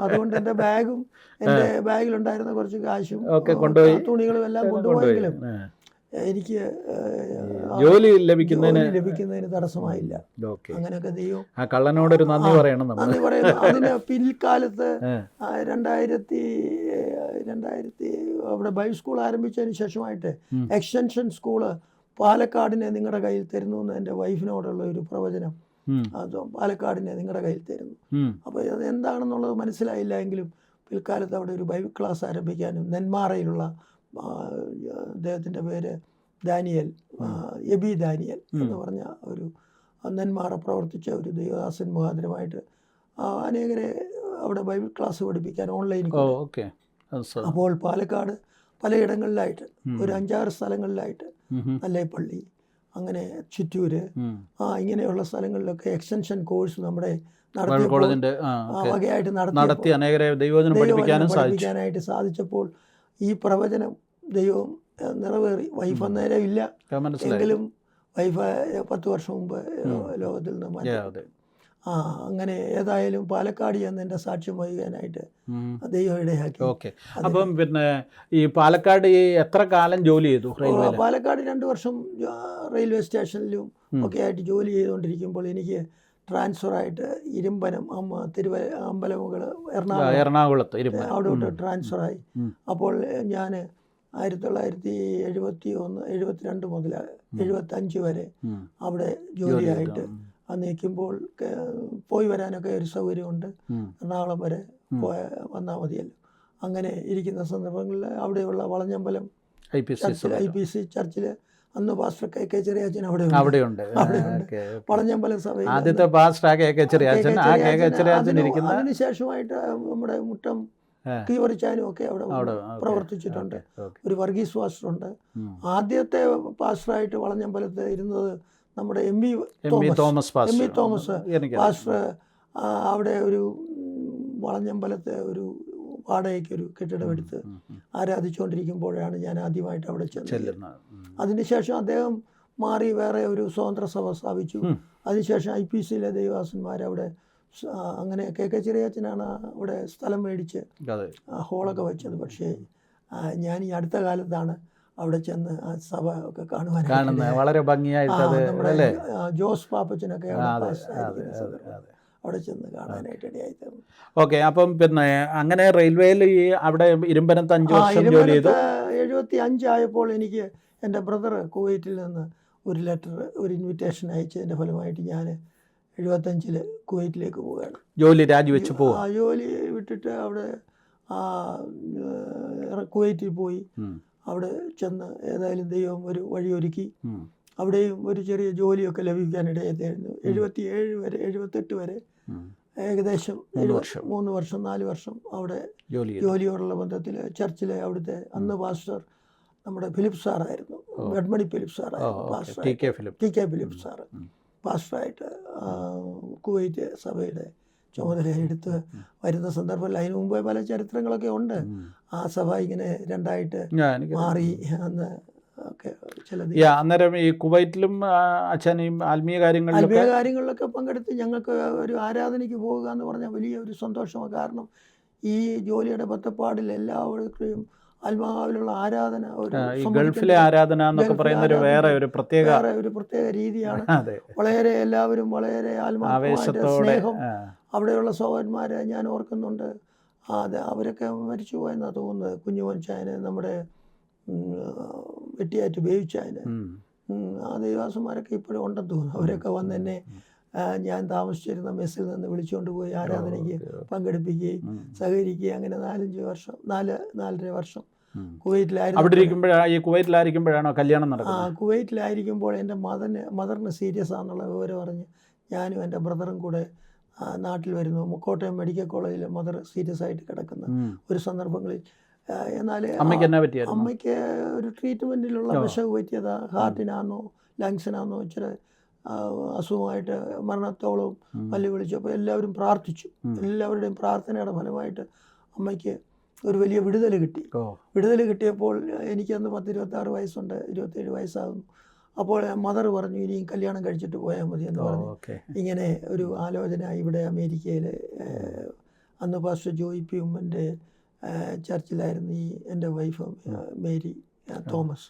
Speaker 1: അതുകൊണ്ട് എൻ്റെ ബാഗും എൻ്റെ ബാഗിലുണ്ടായിരുന്ന കുറച്ച് കാശും തുണികളും എല്ലാം കൊണ്ടുപോയെങ്കിലും എനിക്ക്
Speaker 2: ജോലി ലഭിക്കുന്നതിന്
Speaker 1: തടസ്സമായില്ല. അങ്ങനെയൊക്കെ ദൈവം
Speaker 2: ആ കള്ളനോടൊരു നന്ദി പറയണം.
Speaker 1: നന്ദി പറയുന്നു. അതിന് പിൽക്കാലത്ത് 2000 അവിടെ ബൈബിൾ സ്കൂൾ ആരംഭിച്ചതിന് ശേഷമായിട്ട് എക്സ്റ്റൻഷൻ സ്കൂള് പാലക്കാടിനെ നിങ്ങളുടെ കയ്യിൽ തരുന്നു എന്ന് എൻ്റെ വൈഫിനോടുള്ള ഒരു പ്രവചനം. അത് പാലക്കാടിനെ നിങ്ങളുടെ കയ്യിൽ തരുന്നു. അപ്പോൾ അത് എന്താണെന്നുള്ളത് മനസ്സിലായില്ല എങ്കിലും പിൽക്കാലത്ത് അവിടെ ഒരു ബൈബിൾ ക്ലാസ് ആരംഭിക്കാനും നെന്മാറയിലുള്ള അദ്ദേഹത്തിൻ്റെ പേര് ദാനിയൽ, എബി ദാനിയൽ എന്ന് പറഞ്ഞ ഒരു നെന്മാറ പ്രവർത്തിച്ച ഒരു ദൈവദാസൻ മുഖാന്തരമായിട്ട് അനേകരെ അവിടെ ബൈബിൾ ക്ലാസ് പഠിപ്പിക്കാൻ ഓൺലൈനിൽ. അപ്പോൾ പാലക്കാട് പലയിടങ്ങളിലായിട്ട് ഒരു 5-6 സ്ഥലങ്ങളിലായിട്ട് നല്ലേപ്പള്ളി, അങ്ങനെ ചിറ്റൂര്, ഇങ്ങനെയുള്ള സ്ഥലങ്ങളിലൊക്കെ എക്സ്റ്റൻഷൻ കോഴ്സ് നമ്മുടെ വകയായിട്ട് നടത്തി
Speaker 2: അനേകരെ ദൈവവചനം
Speaker 1: പഠിപ്പിക്കാനായിട്ട് സാധിച്ചപ്പോൾ ഈ പ്രവചനം ദൈവം നിറവേറി. വൈഫ് അന്നേരം ഇല്ല എങ്കിലും വൈഫ് 10 വർഷം മുമ്പ് ലോകത്തിൽ നിന്ന് മാറ്റി. അങ്ങനെ ഏതായാലും പാലക്കാട് ചെന്ന് എൻ്റെ സാക്ഷ്യം വഹിക്കാനായിട്ട് ദൈവം ഇടയാക്കി.
Speaker 2: ഓക്കെ. അപ്പം പിന്നെ ഈ പാലക്കാട് എത്ര കാലം ജോലി ചെയ്തു?
Speaker 1: പാലക്കാട് 2 വർഷം റെയിൽവേ സ്റ്റേഷനിലും ഒക്കെ ആയിട്ട് ജോലി ചെയ്തുകൊണ്ടിരിക്കുമ്പോൾ എനിക്ക് ട്രാൻസ്ഫറായിട്ട് ഇരുമ്പനം അമ്പലമുകൾ
Speaker 2: എറണാകുളത്ത്
Speaker 1: അവിടോട്ട് ട്രാൻസ്ഫറായി. അപ്പോൾ ഞാൻ 1972 മുതൽ 75 വരെ അവിടെ ജോലിയായിട്ട് നിൽക്കുമ്പോൾ പോയി വരാനൊക്കെ ഒരു സൗകര്യമുണ്ട്. എറണാകുളം വരെ വന്നാൽ മതിയല്ലോ. അങ്ങനെ ഇരിക്കുന്ന സന്ദർഭങ്ങളിൽ അവിടെയുള്ള വളഞ്ഞമ്പലം IPC ചർച്ചിൽ അന്ന് പാസ്റ്റർ KK ചെറിയാച്ചൻ അവിടെയുണ്ട്. വളഞ്ഞമ്പലം സഭയിൽ അതിനുശേഷമായിട്ട് നമ്മുടെ മുട്ടം കീവറിച്ചാനും ഒക്കെ അവിടെ പ്രവർത്തിച്ചിട്ടുണ്ട്. ഒരു വർഗീസ് പാസ്റ്ററുണ്ട്. ആദ്യത്തെ പാസ്റ്ററായിട്ട് വളഞ്ഞമ്പലത്ത് ഇരുന്നത് നമ്മുടെ MV തോമസ് പാസ്റ്റർ. അവിടെ ഒരു വളഞ്ഞമ്പലത്തെ ഒരു വാടകയ്ക്ക് ഒരു കെട്ടിടമെടുത്ത് ആരാധിച്ചുകൊണ്ടിരിക്കുമ്പോഴാണ് ഞാൻ ആദ്യമായിട്ട് അവിടെ ചെന്നത്. അതിനുശേഷം അദ്ദേഹം മാറി വേറെ ഒരു സ്വതന്ത്ര സഭ സ്ഥാപിച്ചു. അതിനുശേഷം IPCയിലെ ദൈവദാസന്മാർ അവിടെ അങ്ങനെ KK ചെറിയാച്ചനാണ് അവിടെ സ്ഥലം മേടിച്ച് ഹോളൊക്കെ വെച്ചത്. പക്ഷേ ഞാൻ ഈ അടുത്ത കാലത്താണ് അവിടെ ചെന്ന് ആ സഭ ഒക്കെ കാണുവാനായിട്ട്
Speaker 2: വളരെ ഭംഗിയായിട്ട്
Speaker 1: ജോസ് പാപ്പച്ചനൊക്കെ അവിടെ ചെന്ന് കാണാനായിട്ട് ഇടയായി തീർന്നു.
Speaker 2: ഓക്കെ. അപ്പം പിന്നെ അങ്ങനെ റെയിൽവേയിൽ അവിടെ ഇരുമ്പനത്ത് 5 വർഷം ജോലി ചെയ്തു.
Speaker 1: 75 ആയപ്പോൾ എനിക്ക് എൻ്റെ ബ്രദർ കുവൈറ്റിൽ നിന്ന് ഒരു ലെറ്റർ, ഒരു ഇൻവിറ്റേഷൻ അയച്ചതിൻ്റെ ഫലമായിട്ട് ഞാൻ 75 കുവൈറ്റിലേക്ക് പോവുകയാണ്.
Speaker 2: ജോലി രാജിവെച്ച് പോകും.
Speaker 1: ജോലി വിട്ടിട്ട് അവിടെ കുവൈറ്റിൽ പോയി. അവിടെ ചെന്ന് ഏതായാലും ദൈവം ഒരു വഴിയൊരുക്കി. അവിടെയും ഒരു ചെറിയ ജോലിയൊക്കെ ലഭിക്കാനിടയായിരുന്നു. 78 വരെ ഏകദേശം 3 വർഷം 4 വർഷം അവിടെ ജോലിയോടുള്ള ബന്ധത്തിൽ ചർച്ചിലെ അവിടുത്തെ അന്ന് പാസ്റ്റർ നമ്മുടെ ഫിലിപ്പ് സാറായിരുന്നു. വെഡ്മണി ഫിലിപ്പ് സാറായിരുന്നു പാസ്റ്റർ. TK ഫിലിപ്പ് സാറ് പാസ്റ്ററായിട്ട് കുവൈറ്റ് സഭയുടെ ചുമതല എടുത്ത് വരുന്ന സന്ദർഭത്തിൽ അതിനു മുമ്പേ പല ചരിത്രങ്ങളൊക്കെ ഉണ്ട്. ആ സഭ ഇങ്ങനെ രണ്ടായിട്ട് മാറി എന്ന് ഒക്കെ ചില.
Speaker 2: അന്നേരം ഈ കുവൈറ്റിലും അച്ഛനെയും ആത്മീയ കാര്യങ്ങളിലൊക്കെ
Speaker 1: പങ്കെടുത്ത് ഞങ്ങൾക്ക് ഒരു ആരാധനയ്ക്ക് പോകുക എന്ന് പറഞ്ഞാൽ വലിയ ഒരു സന്തോഷമാണ്. കാരണം ഈ ജോലിയുടെ ബന്ധപ്പാടിൽ എല്ലാവർക്കും ആത്മാവിലുള്ള ആരാധന,
Speaker 2: ഗൾഫിലെ ആരാധന എന്നൊക്കെ പറയുന്ന ഒരു പ്രത്യേക
Speaker 1: രീതിയാണ്. വളരെ എല്ലാവരും വളരെ ആത്മാവിന്റെ സ്നേഹം. അവിടെയുള്ള സഹോദരന്മാരെ ഞാൻ ഓർക്കുന്നുണ്ട്. അവരൊക്കെ മരിച്ചു പോയെന്നാണ് തോന്നുന്നത്. കുഞ്ഞുമോൻ ചായന്, നമ്മുടെ വെട്ടിയാറ്റ് ബേവിച്ചായന്, ആ ദൈവാസന്മാരൊക്കെ ഇപ്പോഴും ഉണ്ടെന്ന് തോന്നുന്നു. അവരൊക്കെ വന്ന് എന്നെ ഞാൻ താമസിച്ചിരുന്ന മെസ്സിൽ നിന്ന് വിളിച്ചുകൊണ്ട് പോയി ആരാധനയ്ക്ക് പങ്കെടുപ്പിക്കുകയും സഹകരിക്കുകയും അങ്ങനെ 4-5 വർഷം 4-4.5 വർഷം
Speaker 2: കുവൈറ്റിലായിരിക്കുമ്പോഴാണോ കല്യാണം നടക്കുന്നത്?
Speaker 1: കുവൈറ്റിലായിരിക്കുമ്പോൾ എൻ്റെ മദറിന് സീരിയസ് ആണെന്നുള്ള വിവരം അറിഞ്ഞ് ഞാനും എൻ്റെ ബ്രദറും കൂടെ നാട്ടിൽ വരുന്നു. കോട്ടയം മെഡിക്കൽ കോളേജിൽ മദർ സീരിയസ് ആയിട്ട് കിടക്കുന്ന ഒരു സന്ദർഭങ്ങളിൽ. എന്നാൽ അമ്മയ്ക്ക് ഒരു ട്രീറ്റ്മെൻറ്റിലുള്ള വിഷവ് പറ്റിയത് ഹാർട്ടിനാണെന്നോ ലങ്സിനാണെന്നോ ഇച്ചിരി അസുഖമായിട്ട് മരണത്തോളവും വെല്ലുവിളിച്ചപ്പോൾ എല്ലാവരും പ്രാർത്ഥിച്ചു. എല്ലാവരുടെയും പ്രാർത്ഥനയുടെ ഫലമായിട്ട് അമ്മയ്ക്ക് ഒരു വലിയ വിടുതൽ കിട്ടി. വിടുതൽ കിട്ടിയപ്പോൾ എനിക്കന്ന് 10-26 വയസ്സുണ്ട്, 27 വയസ്സാകുന്നു. അപ്പോൾ മദർ പറഞ്ഞു ഇനിയും കല്യാണം കഴിച്ചിട്ട് പോയാൽ മതി എന്ന് പറഞ്ഞു. ഇങ്ങനെ ഒരു ആലോചന ഇവിടെ അമേരിക്കയിൽ അന്ന് പാസ്റ്റർ ജോയ് പി ഉമ്മൻ്റെ ചർച്ചിലായിരുന്നു ഈ എൻ്റെ വൈഫ് മേരി തോമസ്.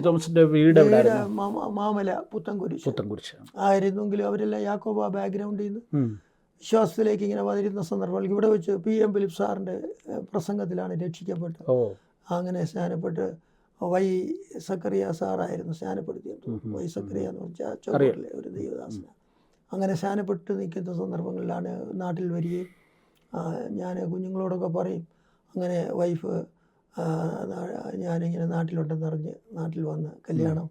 Speaker 2: തോമസിന്റെ വീട്
Speaker 1: മാമല പുത്തൻകുരിശ് ആയിരുന്നെങ്കിലും അവരെല്ലാം യാക്കോബ ബാക്ക്ഗ്രൗണ്ടിൽ നിന്ന് വിശ്വാസത്തിലേക്ക് ഇങ്ങനെ വന്നിരുന്ന സന്ദർഭങ്ങൾ ഇവിടെ വെച്ച് PM ഫിലിപ്പ് സാറിൻ്റെ പ്രസംഗത്തിലാണ് രക്ഷിക്കപ്പെട്ടത്. അങ്ങനെ സ്നാനപ്പെട്ട് വൈ സക്കറിയ സാറായിരുന്നു സ്നാനപ്പെടുത്തിയത്. വൈ സക്കറിയ എന്ന് പറഞ്ഞാൽ ചോറിലെ ഒരു ദൈവദാസന. അങ്ങനെ സ്നാനപ്പെട്ട് നിൽക്കുന്ന സന്ദർഭങ്ങളിലാണ് നാട്ടിൽ വരികയും ഞാൻ കുഞ്ഞുങ്ങളോടൊക്കെ പറയും അങ്ങനെ വൈഫ് ഞാനിങ്ങനെ നാട്ടിലുണ്ടെന്നറിഞ്ഞ് നാട്ടിൽ വന്ന് കല്യാണം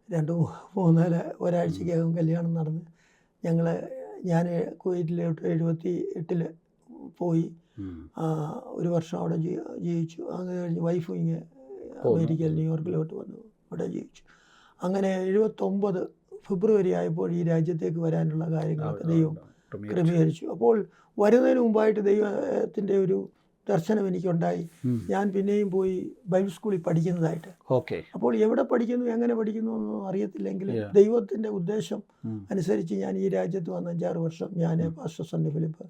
Speaker 1: 2-3 ഒരാഴ്ചക്കകം കല്യാണം നടന്ന് ഞാൻ കുവൈറ്റിലോട്ട് 78 പോയി 1 വർഷം അവിടെ ജീവിച്ചു. അങ്ങനെ കഴിഞ്ഞ് വൈഫും ഇങ്ങനെ അമേരിക്കയിൽ ന്യൂയോർക്കിലോട്ട് വന്നു ഇവിടെ ജീവിച്ചു. അങ്ങനെ 79 ഫെബ്രുവരി ആയപ്പോൾ ഈ രാജ്യത്തേക്ക് വരാനുള്ള കാര്യങ്ങളൊക്കെ ദൈവം ക്രമീകരിച്ചു. അപ്പോൾ വരുന്നതിന് മുമ്പായിട്ട് ദൈവത്തിൻ്റെ ഒരു ദർശനം എനിക്കുണ്ടായി. ഞാൻ പിന്നെയും പോയി ബൈബിൾ സ്കൂളിൽ പഠിക്കുന്നതായിട്ട്. അപ്പോൾ എവിടെ പഠിക്കുന്നു എങ്ങനെ പഠിക്കുന്നു എന്നൊന്നും അറിയത്തില്ലെങ്കിൽ ദൈവത്തിൻ്റെ ഉദ്ദേശം അനുസരിച്ച് ഞാൻ ഈ രാജ്യത്ത് വന്ന 5-6 വർഷം ഞാൻ പാസ്റ്റർ സണ്ണി ഫിലിപ്പ്,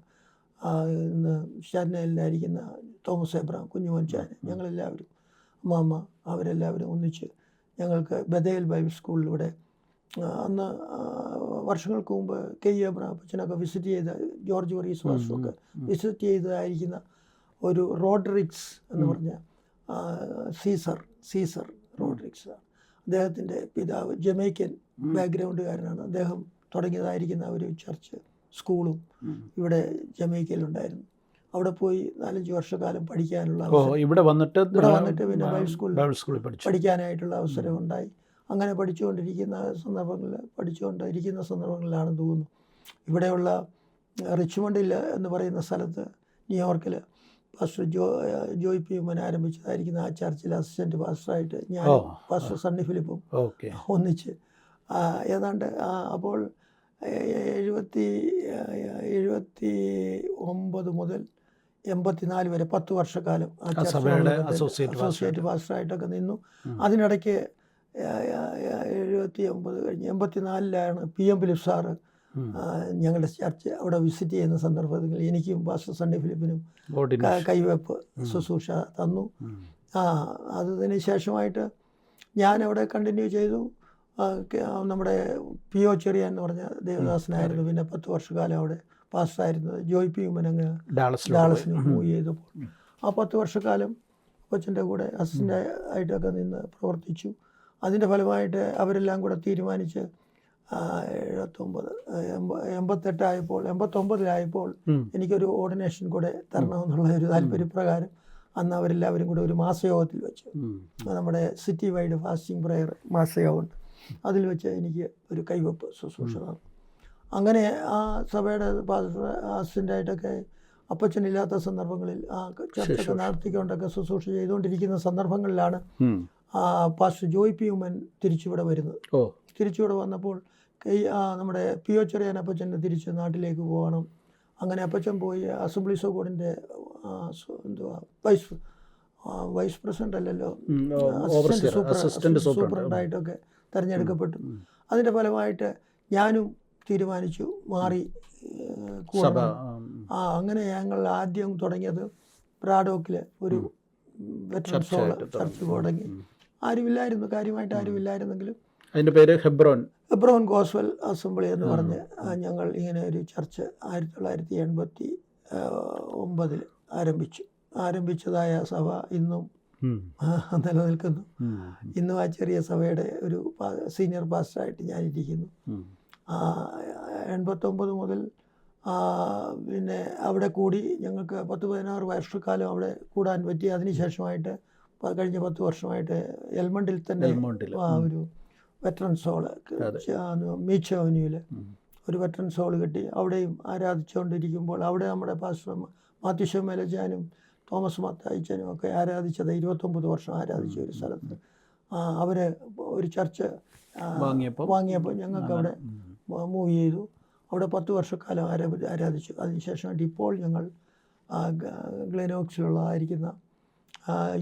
Speaker 1: ഇന്ന് ഷാർനയിലായിരിക്കുന്ന തോമസ് എബ്രഹാം, കുഞ്ഞുമോൻചാൻ, ഞങ്ങളെല്ലാവരും മാമ അവരെല്ലാവരും ഒന്നിച്ച് ഞങ്ങൾക്ക് ബഥേൽ ബൈബിൾ സ്കൂളിലൂടെ അന്ന് വർഷങ്ങൾക്ക് മുമ്പ് കെ എബ്രഹാം അപ്പച്ചനൊക്കെ വിസിറ്റ് ചെയ്ത ജോർജ് വറീസ് വാസുമൊക്കെ വിസിറ്റ് ചെയ്തതായിരിക്കുന്ന ഒരു റോഡ്രിക്സ് എന്ന് പറഞ്ഞ സീസർ റോഡ്രിക്സ് ആണ്. അദ്ദേഹത്തിൻ്റെ പിതാവ് ജമൈക്കൻ ബാക്ക്ഗ്രൗണ്ടുകാരനാണ്. അദ്ദേഹം തുടങ്ങിയതായിരിക്കുന്ന ഒരു ചർച്ച് സ്കൂളും ഇവിടെ ജമൈക്കയിലുണ്ടായിരുന്നു. അവിടെ പോയി 4-5 വർഷക്കാലം പഠിക്കാനുള്ള
Speaker 2: ഇവിടെ വന്നിട്ട്
Speaker 1: പിന്നെ ബൈബിൾ സ്കൂളിൽ പഠിക്കാനായിട്ടുള്ള അവസരം ഉണ്ടായി. അങ്ങനെ പഠിച്ചുകൊണ്ടിരിക്കുന്ന സന്ദർഭങ്ങളിലാണെന്ന് തോന്നുന്നു ഇവിടെയുള്ള റിച്ച്മണ്ടിൽ എന്ന് പറയുന്ന സ്ഥലത്ത് ന്യൂയോർക്കിൽ പാസ്റ്റർ ജോയ് പി ഉമ്മൻ ആരംഭിച്ചതായിരിക്കുന്ന ആ ചർച്ചിൽ അസിസ്റ്റൻറ്റ് പാസ്റ്ററായിട്ട് ഞാൻ പാസ്റ്റർ സണ്ണി ഫിലിപ്പും ഒന്നിച്ച് ഏതാണ്ട് അപ്പോൾ 79 മുതൽ 84 വരെ 10 വർഷക്കാലം ആ അസോസിയേറ്റ് പാസ്റ്ററായിട്ടൊക്കെ നിന്നു. അതിനിടയ്ക്ക് 79 കഴിഞ്ഞ് 84 PM ഫിലിപ്പ് സാറ് ഞങ്ങളുടെ ചർച്ച് അവിടെ വിസിറ്റ് ചെയ്യുന്ന സന്ദർഭത്തിൽ എനിക്കും പാസ്റ്റർ സണ്ണി ഫിലിപ്പിനും കൈവെപ്പ് ശുശ്രൂഷ തന്നു. അതിന് ശേഷമായിട്ട് ഞാൻ അവിടെ കണ്ടിന്യൂ ചെയ്തു. നമ്മുടെ PO ചെറിയാൻ എന്ന് പറഞ്ഞ ദേവദാസനായിരുന്നു. പിന്നെ 10 വർഷക്കാലം അവിടെ പാസ്റ്ററായിരുന്നത്. ജോയ് പി ഉമ്മൻ അങ്ങ് ഡാളസിന് മൂവ് ചെയ്തപ്പോൾ ആ 10 വർഷക്കാലം കൊച്ചിൻ്റെ കൂടെ അസിസ്റ്റൻ്റ് ആയിട്ടൊക്കെ നിന്ന് പ്രവർത്തിച്ചു. അതിൻ്റെ ഫലമായിട്ട് അവരെല്ലാം കൂടെ തീരുമാനിച്ച് 89 എനിക്കൊരു ഓർഡിനേഷൻ കൂടെ തരണമെന്നുള്ള ഒരു താല്പര്യപ്രകാരം അന്ന് അവരെല്ലാവരും കൂടെ ഒരു മാസയോഗത്തിൽ വെച്ചു. നമ്മുടെ സിറ്റി വൈഡ് ഫാസ്റ്റിംഗ് പ്രയർ മാസയോഗമുണ്ട്. അതിൽ വെച്ച് എനിക്ക് ഒരു കൈവെപ്പ് ശുശ്രൂഷ തന്നു. അങ്ങനെ ആ സഭയുടെ അസിസ്റ്റൻ്റായിട്ടൊക്കെ അപ്പച്ചനില്ലാത്ത സന്ദർഭങ്ങളിൽ ആ ചർച്ചയൊക്കെ നടത്തിക്കൊണ്ടൊക്കെ ശുശ്രൂഷ ചെയ്തുകൊണ്ടിരിക്കുന്ന സന്ദർഭങ്ങളിലാണ് പാസ്റ്റർ ജോയ് പി ഉമ്മൻ തിരിച്ചിവിടെ വരുന്നത്. തിരിച്ചിവിടെ വന്നപ്പോൾ നമ്മുടെ PO ചെറിയാൻ അപ്പച്ചൻ്റെ തിരിച്ച് നാട്ടിലേക്ക് പോകണം. അങ്ങനെ അപ്പച്ചൻ പോയി അസംബ്ലീസ് ഓഫ് ഗോഡിൻ്റെ വൈസ് പ്രസിഡൻ്റ് അല്ലല്ലോ, അസിസ്റ്റൻ്റ് സൂപ്രണ്ടായിട്ടൊക്കെ തിരഞ്ഞെടുക്കപ്പെട്ടു. അതിൻ്റെ ഫലമായിട്ട് ഞാനും തീരുമാനിച്ചു മാറി കൂടണം. അങ്ങനെ ഞങ്ങൾ ആദ്യം തുടങ്ങിയത് ബ്രാഡോക്കിൽ ഒരു വെറ്ററൻസ് ഹോൾ ചർച്ച് തുടങ്ങി. ആരുമില്ലായിരുന്നു, കാര്യമായിട്ട് ആരുമില്ലായിരുന്നെങ്കിലും
Speaker 2: അതിൻ്റെ പേര് ഹെബ്രോൻ
Speaker 1: ഗോസ്വൽ അസംബ്ലി എന്ന് പറഞ്ഞ് ഞങ്ങൾ ഇങ്ങനെ ഒരു ചർച്ച് 1989 ആരംഭിച്ചതായ സഭ ഇന്നും നിലനിൽക്കുന്നു. ഇന്നും ആ ചെറിയ സഭയുടെ ഒരു സീനിയർ പാസ്റ്ററായിട്ട് ഞാനിരിക്കുന്നു. 89 മുതൽ പിന്നെ അവിടെ കൂടി ഞങ്ങൾക്ക് 10-16 വർഷക്കാലം അവിടെ കൂടാൻ പറ്റി. അതിനുശേഷമായിട്ട് കഴിഞ്ഞ 10 വർഷമായിട്ട് എൽമണ്ടിൽ തന്നെ ഒരു വെറ്ററൻസ് ഹോള് മീച്ച് അവന്യൂവിൽ ഒരു വെറ്ററൻസ് ഹോള് കിട്ടി. അവിടെയും ആരാധിച്ചുകൊണ്ടിരിക്കുമ്പോൾ അവിടെ നമ്മുടെ പാസ്റ്റർ മാത്യുശോ മേലജാനും തോമസ് മത്തായിച്ചനും ഒക്കെ ആരാധിച്ചത് 29 വർഷം ആരാധിച്ച ഒരു സ്ഥലത്ത് അവർ ഒരു ചർച്ച് വാങ്ങിയപ്പോൾ ഞങ്ങൾക്ക് അവിടെ മൂവ് ചെയ്തു. അവിടെ 10 വർഷക്കാലം ആരാധിച്ചു. അതിനുശേഷമായിട്ട് ഇപ്പോൾ ഞങ്ങൾ ഗ്ലെനോക്സിലുള്ളതായിരിക്കുന്ന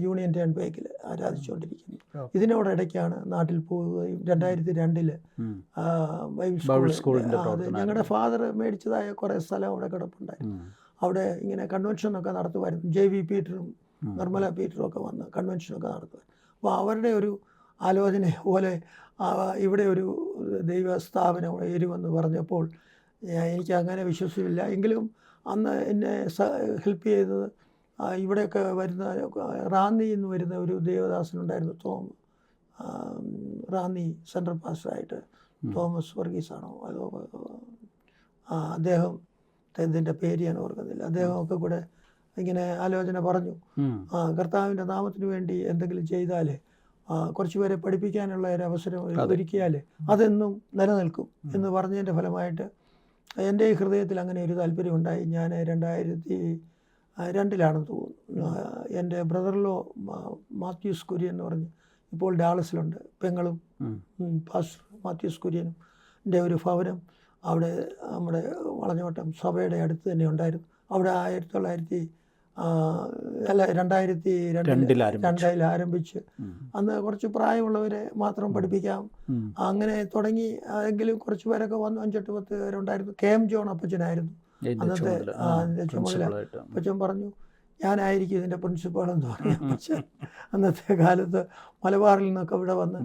Speaker 1: യൂണിയൻ ടേൺ ബേക്കിൽ ആരാധിച്ചുകൊണ്ടിരിക്കുന്നു. ഇതിനോടിടയ്ക്കാണ് നാട്ടിൽ പോവുകയും 2002 ബൈബിൾ സ്കൂൾ അത് ഞങ്ങളുടെ ഫാദർ മേടിച്ചതായ കുറേ സ്ഥലം അവിടെ കിടപ്പുണ്ടായിരുന്നു. അവിടെ ഇങ്ങനെ കൺവെൻഷനൊക്കെ നടത്തുമായിരുന്നു. JV പീറ്ററും നിർമ്മല പീറ്ററും ഒക്കെ വന്ന് കൺവെൻഷനൊക്കെ നടത്തുമായിരുന്നു. അപ്പോൾ അവരുടെ ഒരു ആലോചന പോലെ ഇവിടെ ഒരു ദൈവ സ്ഥാപനം വരുമെന്ന് പറഞ്ഞപ്പോൾ എനിക്ക് അങ്ങനെ വിശ്വസിച്ചില്ല. എങ്കിലും അന്ന് എന്നെ ഹെൽപ്പ് ചെയ്തത് ഇവിടെയൊക്കെ വരുന്ന റാന്നി എന്ന് വരുന്ന ഒരു ദേവദാസനുണ്ടായിരുന്നു, റാന്നി സെൻട്രൽ പാസ്റ്ററായിട്ട് തോമസ് വർഗീസാണോ അതോ അദ്ദേഹം, ഇതിൻ്റെ പേര് ഞാൻ ഓർക്കുന്നില്ല, അദ്ദേഹമൊക്കെ കൂടെ ഇങ്ങനെ ആലോചന പറഞ്ഞു, കർത്താവിൻ്റെ നാമത്തിന് വേണ്ടി എന്തെങ്കിലും ചെയ്താൽ കുറച്ച് പേരെ പഠിപ്പിക്കാനുള്ള ഒരു അവസരം ഒരുക്കിയാൽ അതെന്നും നിലനിൽക്കും എന്ന് പറഞ്ഞതിൻ്റെ ഫലമായിട്ട് എൻ്റെ ഈ ഹൃദയത്തിൽ അങ്ങനെ ഒരു താല്പര്യം ഉണ്ടായി. ഞാൻ 2002 തോന്നുന്നു, എൻ്റെ ബ്രദറിലോ മാത്യൂസ് കുര്യൻ എന്ന് പറഞ്ഞ് ഇപ്പോൾ ഡാളസിലുണ്ട്, പെങ്ങളും പാസ്റ്റർ മാത്യൂസ് കുര്യനും എൻ്റെ ഒരു ഭവനം അവിടെ നമ്മുടെ വളഞ്ഞോട്ടം സഭയുടെ അടുത്ത് തന്നെ ഉണ്ടായിരുന്നു. അവിടെ 2002 ആരംഭിച്ച് അന്ന് കുറച്ച് പ്രായമുള്ളവരെ മാത്രം പഠിപ്പിക്കാം അങ്ങനെ തുടങ്ങി. എങ്കിലും കുറച്ച് പേരൊക്കെ വന്നു, 5-8-10 പേരുണ്ടായിരുന്നു. KM ജോൺ അപ്പച്ചനായിരുന്നു അന്നത്തെ അതിൻ്റെ ചുമതല. അപ്പച്ചൻ പറഞ്ഞു ഞാനായിരിക്കും ഇതിൻ്റെ പ്രിൻസിപ്പൾ എന്ന് പറഞ്ഞു. അപ്പച്ചൻ അന്നത്തെ കാലത്ത് മലബാറിൽ നിന്നൊക്കെ ഇവിടെ വന്ന്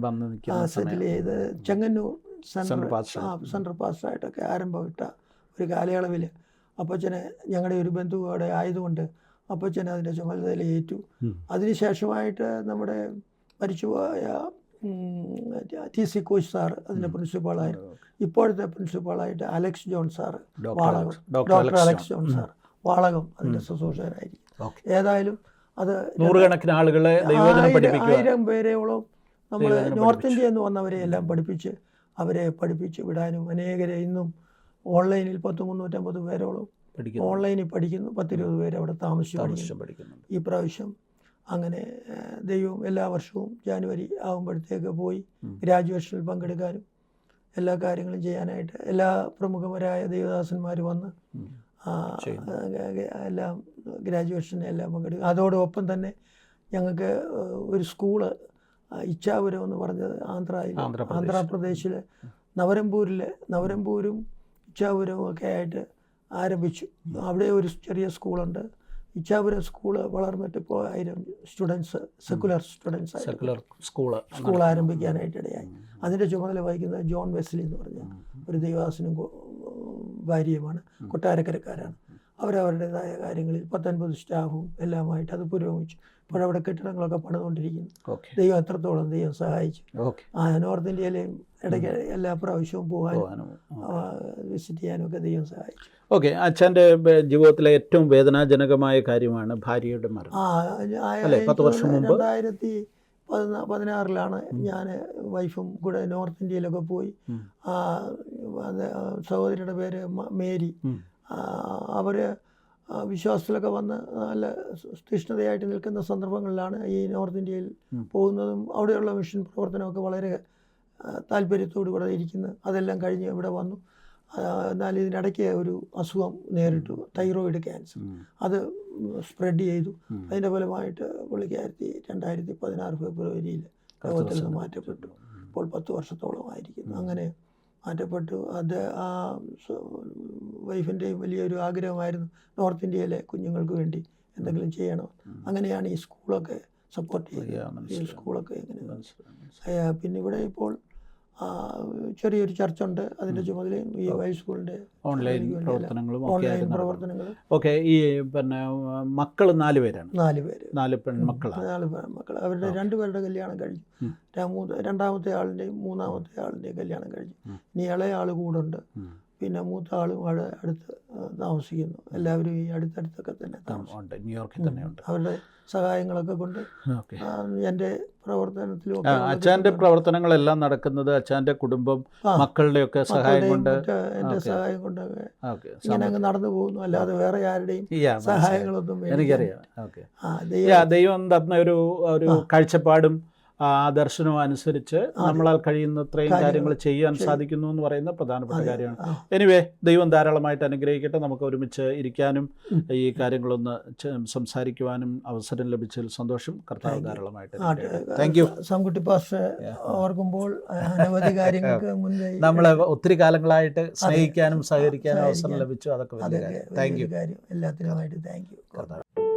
Speaker 1: സെറ്റിൽ ചെയ്ത് ചെങ്ങന്നൂർ സെൻട്രൽ പാസ്റ്ററായിട്ടൊക്കെ ആരംഭമിട്ട ഒരു കാലയളവിൽ അപ്പച്ചനെ ഞങ്ങളുടെ ഒരു ബന്ധു അവിടെ ആയതുകൊണ്ട് അപ്പച്ചൻ അതിൻ്റെ ചുമതല ഏറ്റു. അതിനുശേഷമായിട്ട് നമ്മുടെ മരിച്ചുപോയ TC കോച്ച് സാറ് അതിൻ്റെ പ്രിൻസിപ്പാളായിരുന്നു. ഇപ്പോഴത്തെ പ്രിൻസിപ്പാളായിട്ട് Alex John sir Valakom, doctor Alex John sir Valakom അതിൻ്റെ ശുശ്രൂഷകരായിരിക്കും. ഏതായാലും അത്
Speaker 2: 100 ആളുകളെ
Speaker 1: 1000 പേരെയോളം നമ്മൾ നോർത്ത് ഇന്ത്യയിൽ നിന്ന് വന്നവരെ എല്ലാം അവരെ പഠിപ്പിച്ച് വിടാനും അനേകരെ ഇന്നും ഓൺലൈനിൽ 350 പേരോളം ഓൺലൈനിൽ പഠിക്കുന്നു. 10-20 പേര് അവിടെ താമസിച്ച് പഠിക്കുന്നു. ഈ പ്രാവശ്യം അങ്ങനെ ദൈവം എല്ലാ വർഷവും ജാനുവരി ആകുമ്പോഴത്തേക്ക് പോയി ഗ്രാജുവേഷനിൽ പങ്കെടുക്കാനും എല്ലാ കാര്യങ്ങളും ചെയ്യാനായിട്ട് എല്ലാ പ്രമുഖരായ ദൈവദാസന്മാർ വന്ന് എല്ലാം ഗ്രാജുവേഷനെ എല്ലാം പങ്കെടുക്കും. അതോടൊപ്പം തന്നെ ഞങ്ങൾക്ക് ഒരു സ്കൂള് ഇച്ഛാപുരം എന്ന് പറഞ്ഞത് ആന്ധ്രാപ്രദേശിലെ നവരംപൂരും ഇച്ഛാപുരവും ഒക്കെ ആയിട്ട് ആരംഭിച്ചു. അവിടെ ഒരു ചെറിയ സ്കൂളുണ്ട്. ഇച്ഛാപുരം സ്കൂള് വളർന്നിട്ട് ഇപ്പോൾ 1000 സ്റ്റുഡൻസ് സെക്കുലർ സ്കൂൾ ആരംഭിക്കാനായിട്ടിടയായി. അതിൻ്റെ ചുമതല വഹിക്കുന്നത് ജോൺ വെസ്ലി എന്ന് പറഞ്ഞ ഒരു ദൈവദാസനും ഭാര്യയുമാണ്, കൊട്ടാരക്കരക്കാരാണ്. അവരവരുടേതായ കാര്യങ്ങളിൽ 19 സ്റ്റാഫും എല്ലാമായിട്ട് അത് പുരോഗമിച്ചു. ഇപ്പോഴവിടെ കെട്ടിടങ്ങളൊക്കെ പണിതുകൊണ്ടിരിക്കുന്നു. ദൈവം എത്രത്തോളം ദൈവം സഹായിച്ചു. നോർത്ത് ഇന്ത്യയിലെയും ഇടയ്ക്ക് എല്ലാ പ്രാവശ്യവും പോകാനും വിസിറ്റ് ചെയ്യാനും ഒക്കെ ദൈവം സഹായിച്ചു.
Speaker 2: ഓക്കെ, അച്ഛൻ്റെ ജീവിതത്തിലെ ഏറ്റവും വേദനാജനകമായ കാര്യമാണ് ഭാര്യയുടെ മരണം. 10 വർഷം മുമ്പ്
Speaker 1: 2016 ഞാൻ വൈഫും കൂടെ നോർത്ത് ഇന്ത്യയിലൊക്കെ പോയി. സഹോദരിയുടെ പേര് മേരി. അവർ വിശ്വാസത്തിലൊക്കെ വന്ന് നല്ല തീഷ്ണതയായിട്ട് നിൽക്കുന്ന സന്ദർഭങ്ങളിലാണ് ഈ നോർത്ത് ഇന്ത്യയിൽ പോകുന്നതും അവിടെയുള്ള മിഷൻ പ്രവർത്തനമൊക്കെ വളരെ താല്പര്യത്തോടു കൂടെ ഇരിക്കുന്നത്. അതെല്ലാം കഴിഞ്ഞ് ഇവിടെ വന്നു. എന്നാൽ ഇതിനിടയ്ക്ക് ഒരു അസുഖം നേരിട്ടു, തൈറോയിഡ് ക്യാൻസർ. അത് സ്പ്രെഡ് ചെയ്തു. അതിൻ്റെ ഫലമായിട്ട് പുള്ളിക്കാരത്തി 2016 ഫെബ്രുവരിയിൽ ലോകത്തിൽ നിന്ന് മാറ്റപ്പെട്ടു. ഇപ്പോൾ 10 വർഷത്തോളമായിരിക്കുന്നു. അങ്ങനെ മാറ്റപ്പെട്ടു. അത് ആ വൈഫിൻ്റെയും വലിയൊരു ആഗ്രഹമായിരുന്നു നോർത്ത് ഇന്ത്യയിലെ കുഞ്ഞുങ്ങൾക്ക് വേണ്ടി എന്തെങ്കിലും ചെയ്യണം. അങ്ങനെയാണ് ഈ സ്കൂളൊക്കെ സപ്പോർട്ട് ചെയ്യുന്നത്. ഈ സ്കൂളൊക്കെ എങ്ങനെ പിന്നെ ഇവിടെ ഇപ്പോൾ ചെറിയൊരു ചർച്ചുണ്ട്, അതിൻ്റെ ചുമതലയും ഈ വൈ സ്കൂളിൻ്റെ
Speaker 2: ഓൺലൈൻ
Speaker 1: പ്രവർത്തനങ്ങളും.
Speaker 2: ഓക്കെ, ഈ പിന്നെ മക്കൾ 4 പേരാണ്.
Speaker 1: 4 പേര്,
Speaker 2: 4 പെൺമക്കളാണ്.
Speaker 1: 4 പെൺമക്കൾ. അവരുടെ 2 പേരുടെ കല്യാണം കഴിഞ്ഞു. രണ്ടാമത്തെ ആളിൻ്റെയും മൂന്നാമത്തെ ആളിൻ്റെയും കല്യാണം കഴിഞ്ഞു. ഇനി ഇളയ ആൾ കൂടുണ്ട്. പിന്നെ മൂത്ത ആളും അവിടെ അടുത്ത് താമസിക്കുന്നു. എല്ലാവരും ഈ അടുത്തടുത്തൊക്കെ തന്നെ താമസിക്കുന്നുണ്ട്,
Speaker 2: ന്യൂയോർക്കിൽ തന്നെയുണ്ട്.
Speaker 1: അവരുടെ സഹായങ്ങളൊക്കെ കൊണ്ട് എൻ്റെ പ്രവർത്തനത്തിലും
Speaker 2: അച്ഛൻ്റെ പ്രവർത്തനങ്ങളെല്ലാം നടക്കുന്നത് അച്ഛൻ്റെ കുടുംബം മക്കളുടെയൊക്കെ സഹായം കൊണ്ട്,
Speaker 1: എൻ്റെ സഹായം കൊണ്ടൊക്കെ ഇങ്ങനെ അങ്ങ് നടന്നു പോകുന്നു. അല്ലാതെ വേറെ ആരുടെയും സഹായങ്ങളൊന്നും
Speaker 2: എനിക്കറിയാം. ദൈവം തന്ന ഒരു കാഴ്ചപ്പാടും ആ ദർശനവും അനുസരിച്ച് നമ്മളാൽ കഴിയുന്നത്രയും കാര്യങ്ങൾ ചെയ്യാൻ സാധിക്കുന്നു എന്ന് പറയുന്ന പ്രധാനപ്പെട്ട കാര്യമാണ്. എനിവേ, ദൈവം ധാരാളമായിട്ട് അനുഗ്രഹിക്കട്ടെ. നമുക്ക് ഒരുമിച്ച് ഇരിക്കാനും ഈ കാര്യങ്ങളൊന്ന് സംസാരിക്കുവാനും അവസരം ലഭിച്ചതിൽ സന്തോഷം. കർത്താവ് ധാരാളമായിട്ട് താങ്ക് യു.
Speaker 1: സാംകുട്ടി പാസ്റ്റർ ഓർക്കുമ്പോൾ അനവധി കാര്യങ്ങൾക്ക് മുൻകൈ
Speaker 2: നമ്മളെ ഒത്തിരി കാലങ്ങളായിട്ട് സ്നേഹിക്കാനും സഹകരിക്കാനും അവസരം ലഭിച്ചു. അതൊക്കെ താങ്ക് യു.
Speaker 1: എല്ലാത്തിനുമായിട്ട് താങ്ക് യു.